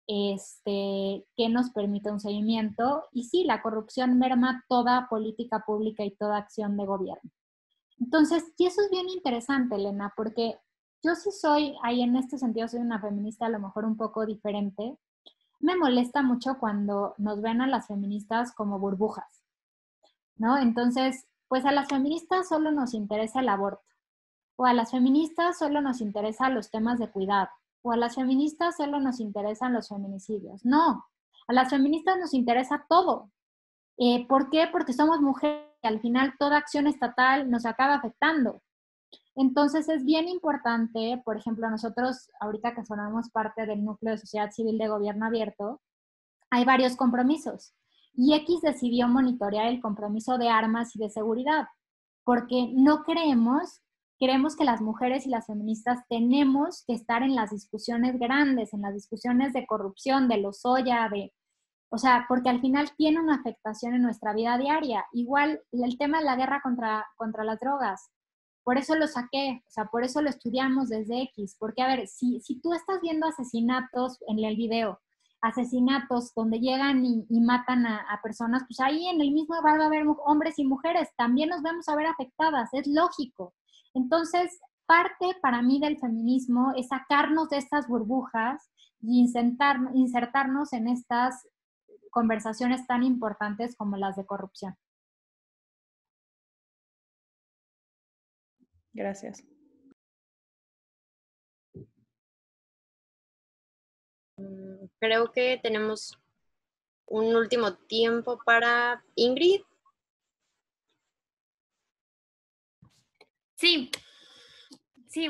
que nos permita un seguimiento. Y sí, la corrupción merma toda política pública y toda acción de gobierno. Entonces, y eso es bien interesante, Elena, porque yo sí soy, ahí en este sentido soy una feminista a lo mejor un poco diferente. Me molesta mucho cuando nos ven a las feministas como burbujas, ¿no? Entonces, pues a las feministas solo nos interesa el aborto, o a las feministas solo nos interesan los temas de cuidado, o a las feministas solo nos interesan los feminicidios. No, a las feministas nos interesa todo. ¿Por qué? Porque somos mujeres y al final toda acción estatal nos acaba afectando. Entonces es bien importante, por ejemplo, nosotros ahorita que formamos parte del núcleo de sociedad civil de gobierno abierto, hay varios compromisos y X decidió monitorear el compromiso de armas y de seguridad, porque no creemos que las mujeres y las feministas tenemos que estar en las discusiones grandes, en las discusiones de corrupción, de Lozoya, o sea, porque al final tiene una afectación en nuestra vida diaria. Igual el tema de la guerra contra las drogas. Por eso lo saqué, o sea, por eso lo estudiamos desde X, porque a ver, si tú estás viendo asesinatos en el video, asesinatos donde llegan y matan a personas, pues ahí en el mismo bar va a haber hombres y mujeres, también nos vamos a ver afectadas, es lógico. Entonces, parte para mí del feminismo es sacarnos de estas burbujas y insertarnos en estas conversaciones tan importantes como las de corrupción. Gracias. Creo que tenemos un último tiempo para Ingrid. Sí,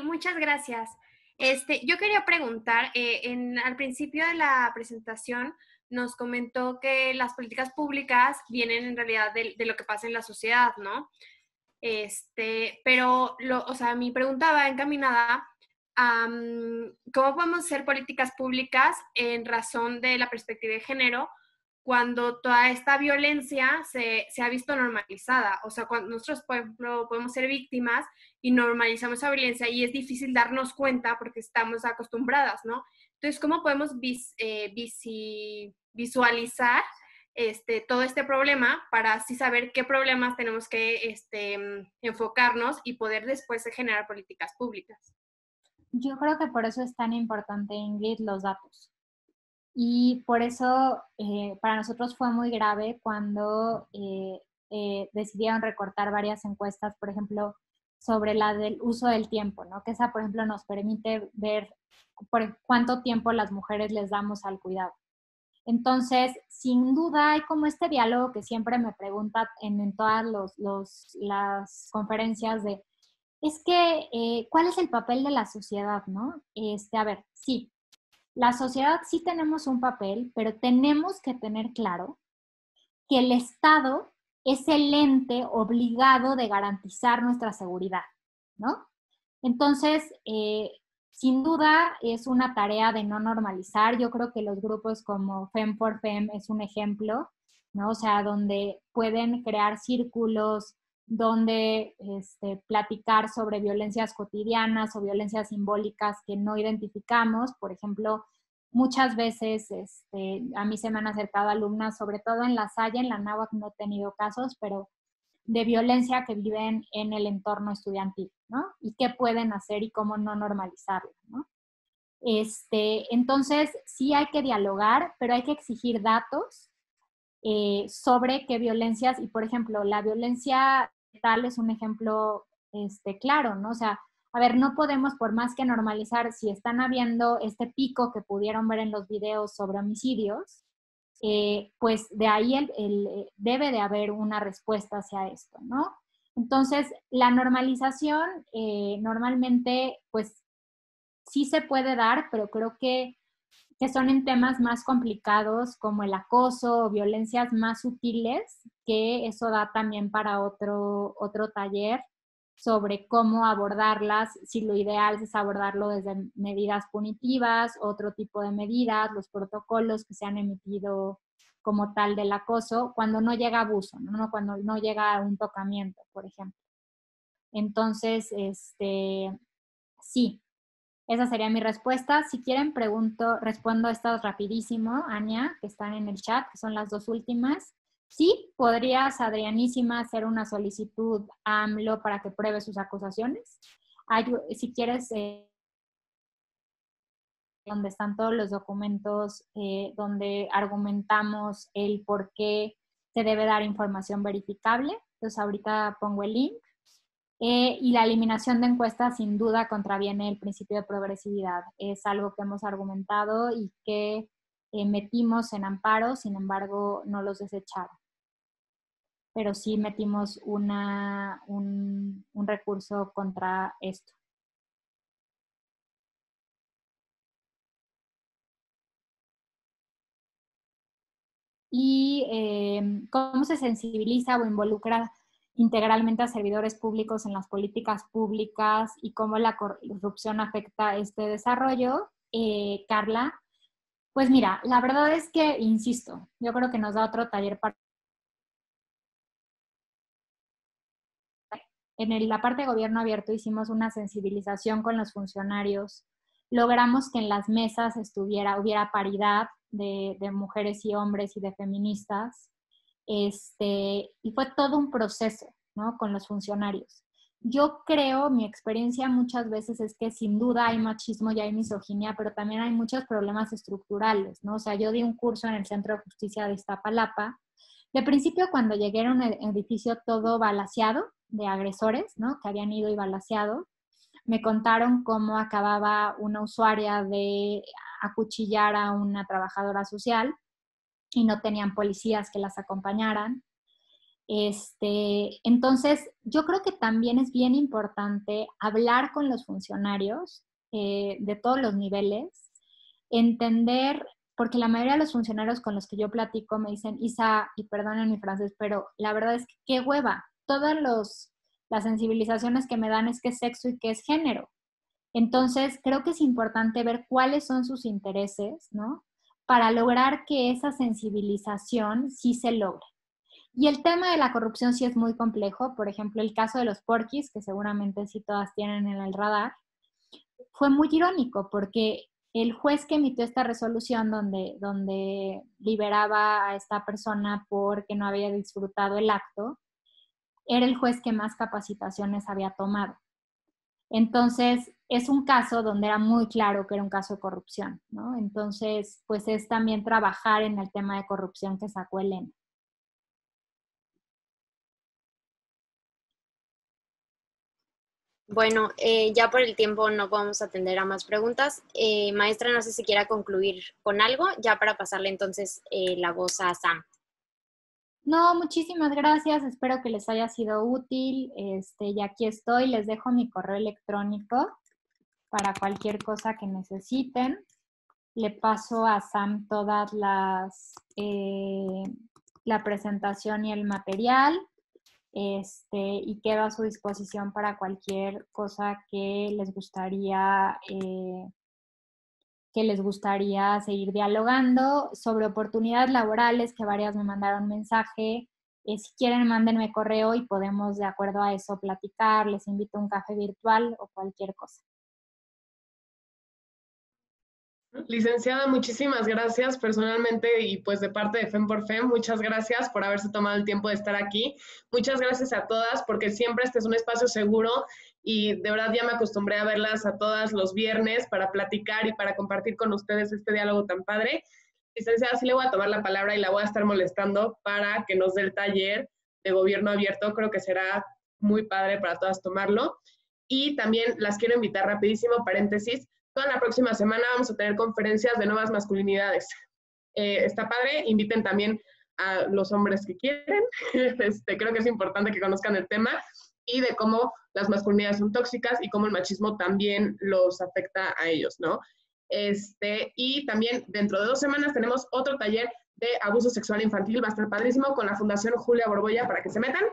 muchas gracias. Yo quería preguntar, al principio de la presentación nos comentó que las políticas públicas vienen en realidad de lo que pasa en la sociedad, ¿no? Pero, mi pregunta va encaminada a cómo podemos hacer políticas públicas en razón de la perspectiva de género cuando toda esta violencia se ha visto normalizada. O sea, cuando nosotros, por ejemplo, podemos ser víctimas y normalizamos esa violencia y es difícil darnos cuenta porque estamos acostumbradas, ¿no? Entonces, ¿cómo podemos visualizar todo este problema para así saber qué problemas tenemos que enfocarnos y poder después generar políticas públicas? Yo creo que por eso es tan importante, Ingrid, los datos. Y por eso para nosotros fue muy grave cuando decidieron recortar varias encuestas, por ejemplo, sobre la del uso del tiempo, ¿no? Que esa, por ejemplo, nos permite ver por cuánto tiempo las mujeres les damos al cuidado. Entonces, sin duda hay como este diálogo que siempre me pregunta en todas las conferencias de, es que, ¿cuál es el papel de la sociedad, no? A ver, sí, la sociedad sí tenemos un papel, pero tenemos que tener claro que el Estado es el ente obligado de garantizar nuestra seguridad, ¿no? Entonces, sin duda es una tarea de no normalizar. Yo creo que los grupos como Fem4Fem es un ejemplo, ¿no? O sea, donde pueden crear círculos, donde platicar sobre violencias cotidianas o violencias simbólicas que no identificamos. Por ejemplo, muchas veces a mí se me han acercado alumnas, sobre todo en La Salle, en la Anáhuac no he tenido casos, pero de violencia que viven en el entorno estudiantil, ¿no? Y qué pueden hacer y cómo no normalizarlo, ¿no? Entonces, sí hay que dialogar, pero hay que exigir datos sobre qué violencias, y por ejemplo, la violencia tal es un ejemplo claro, ¿no? O sea, a ver, no podemos, por más que normalizar, si están habiendo este pico que pudieron ver en los videos sobre homicidios, pues de ahí debe de haber una respuesta hacia esto, ¿no? Entonces, la normalización normalmente, pues sí se puede dar, pero creo que son en temas más complicados como el acoso o violencias más sutiles, que eso da también para otro taller sobre cómo abordarlas, si lo ideal es abordarlo desde medidas punitivas, otro tipo de medidas, los protocolos que se han emitido como tal del acoso, cuando no llega abuso, ¿no? Cuando no llega un tocamiento, por ejemplo. Entonces, sí, esa sería mi respuesta. Si quieren, respondo a estas rapidísimo, Ania, que están en el chat, que son las dos últimas. Sí, podrías, Adrianísima, hacer una solicitud a AMLO para que pruebe sus acusaciones. Si quieres, donde están todos los documentos, donde argumentamos el por qué se debe dar información verificable. Entonces, ahorita pongo el link. Y la eliminación de encuestas sin duda contraviene el principio de progresividad. Es algo que hemos argumentado y que metimos en amparo, sin embargo no los desecharon. Pero sí metimos un recurso contra esto. Y cómo se sensibiliza o involucra integralmente a servidores públicos en las políticas públicas y cómo la corrupción afecta este desarrollo. Carla, pues mira, la verdad es que, insisto, yo creo que nos da otro taller para... En la parte de gobierno abierto hicimos una sensibilización con los funcionarios, logramos que en las mesas hubiera paridad de mujeres y hombres y de feministas, y fue todo un proceso, ¿no? Con los funcionarios. Yo creo, mi experiencia muchas veces es que sin duda hay machismo y hay misoginia, pero también hay muchos problemas estructurales, ¿no? O sea, yo di un curso en el Centro de Justicia de Iztapalapa. De principio, cuando llegué a un edificio todo balaceado de agresores, ¿no? Que habían ido y balaceado, me contaron cómo acababa una usuaria de acuchillar a una trabajadora social y no tenían policías que las acompañaran. Entonces, yo creo que también es bien importante hablar con los funcionarios de todos los niveles, entender, porque la mayoría de los funcionarios con los que yo platico me dicen, Isa, y perdonen mi francés, pero la verdad es que qué hueva, todas las sensibilizaciones que me dan es que es sexo y que es género. Entonces, creo que es importante ver cuáles son sus intereses, ¿no? Para lograr que esa sensibilización sí se logre. Y el tema de la corrupción sí es muy complejo. Por ejemplo, el caso de los porquis, que seguramente sí todas tienen en el radar, fue muy irónico porque el juez que emitió esta resolución donde liberaba a esta persona porque no había disfrutado el acto, era el juez que más capacitaciones había tomado. Entonces, es un caso donde era muy claro que era un caso de corrupción, ¿no? Entonces, pues es también trabajar en el tema de corrupción que sacó Elena. Bueno, ya por el tiempo no podemos atender a más preguntas. Maestra, no sé si quiera concluir con algo, ya para pasarle entonces la voz a Sam. No, muchísimas gracias, espero que les haya sido útil, y aquí estoy, les dejo mi correo electrónico para cualquier cosa que necesiten. Le paso a Sam todas la presentación y el material, y quedo a su disposición para cualquier cosa que les gustaría seguir dialogando. Sobre oportunidades laborales, que varias me mandaron mensaje, si quieren mándenme correo y podemos de acuerdo a eso platicar, les invito a un café virtual o cualquier cosa. Licenciada, muchísimas gracias personalmente y pues de parte de FEM por FEM, muchas gracias por haberse tomado el tiempo de estar aquí. Muchas gracias a todas porque siempre este es un espacio seguro y de verdad ya me acostumbré a verlas a todas los viernes para platicar y para compartir con ustedes este diálogo tan padre. Licenciada, sí le voy a tomar la palabra y la voy a estar molestando para que nos dé el taller de gobierno abierto. Creo que será muy padre para todas tomarlo. Y también las quiero invitar rapidísimo, paréntesis, toda la próxima semana vamos a tener conferencias de nuevas masculinidades. Está padre, inviten también a los hombres que quieren. Creo que es importante que conozcan el tema y de cómo las masculinidades son tóxicas y cómo el machismo también los afecta a ellos, ¿no? Y también dentro de 2 semanas tenemos otro taller de abuso sexual infantil, va a estar padrísimo, con la Fundación Julia Borbolla para que se metan.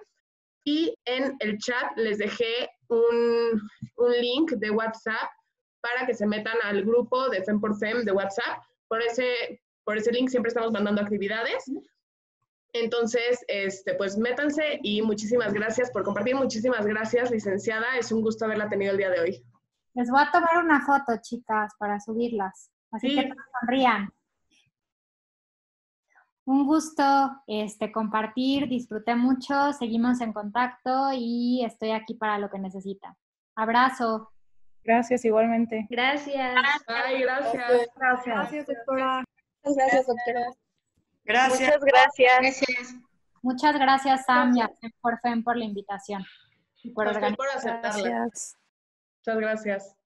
Y en el chat les dejé un link de WhatsApp para que se metan al grupo de FEM por FEM de WhatsApp. Por ese link siempre estamos mandando actividades. Entonces, pues métanse y muchísimas gracias por compartir. Muchísimas gracias, licenciada. Es un gusto haberla tenido el día de hoy. Les voy a tomar una foto, chicas, para subirlas. Así que todos sonrían. Un gusto compartir, disfruté mucho, seguimos en contacto y estoy aquí para lo que necesitan. Abrazo. Gracias, igualmente. Gracias. Ay, gracias. Gracias, doctora. Muchas gracias, doctora. Gracias. Muchas gracias. Muchas gracias, Sam, y a FEM por la invitación y por A usted organizar. por aceptarla. Gracias. Muchas gracias.